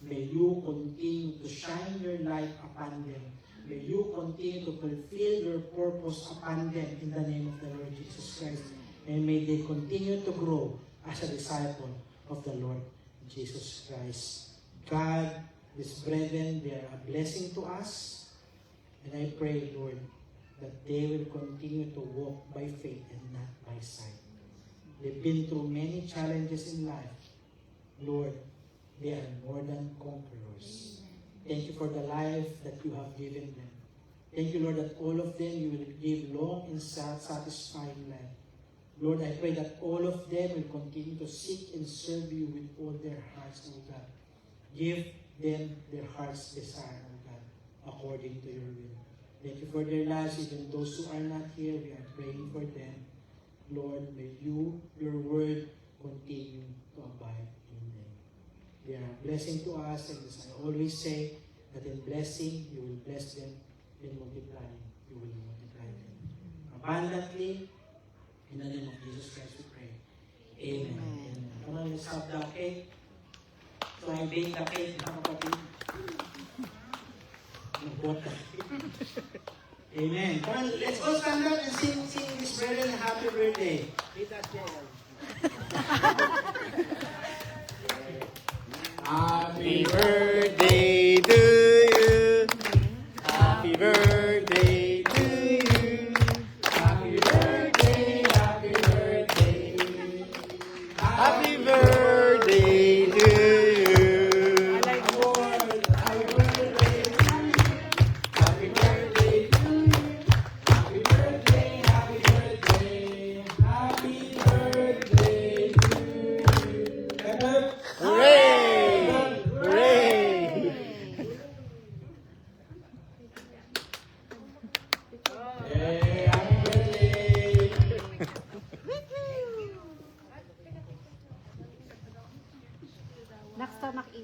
May you continue to shine your light upon them. May you continue to fulfill your purpose upon them in the name of the Lord Jesus Christ. And may they continue to grow as a disciple of the Lord Jesus Christ. God, these brethren, they are a blessing to us. And I pray, Lord, that they will continue to walk by faith and not by sight. They've been through many challenges in life. Lord, they are more than conquerors. Thank you for the life that you have given them. Thank you, Lord, that all of them you will give long and satisfying life. Lord, I pray that all of them will continue to seek and serve you with all their hearts, O God. Give them their heart's desire, O God, according to your will. Thank you for their lives, even those who are not here, we are praying for them. Lord, may you, your word, continue to abide in them. They are a blessing to us, and as I always say, that in blessing, you will bless them, in multiplying, you will multiply them. Abundantly, in the name of Jesus Christ we pray. Amen. Amen. Come on, let's have the cake. So I bake the cake, mga kapatid. Nagbuhat ka. Amen. Come on, let's all stand up and sing this brethren a happy birthday. Happy birthday to you. Happy birthday to you. Happy birthday, happy birthday. Happy birthday to you. Happy birthday, happy birthday to you. Happy birthday, happy birthday. Happy birthday to you. Hooray! Hooray! Hey, happy birthday! Next time, Maki.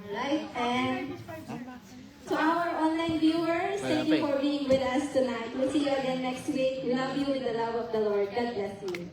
Alright, and to our online viewers, thank you for being with us tonight. We'll see you again next week. We love you with the love of the Lord. God bless you.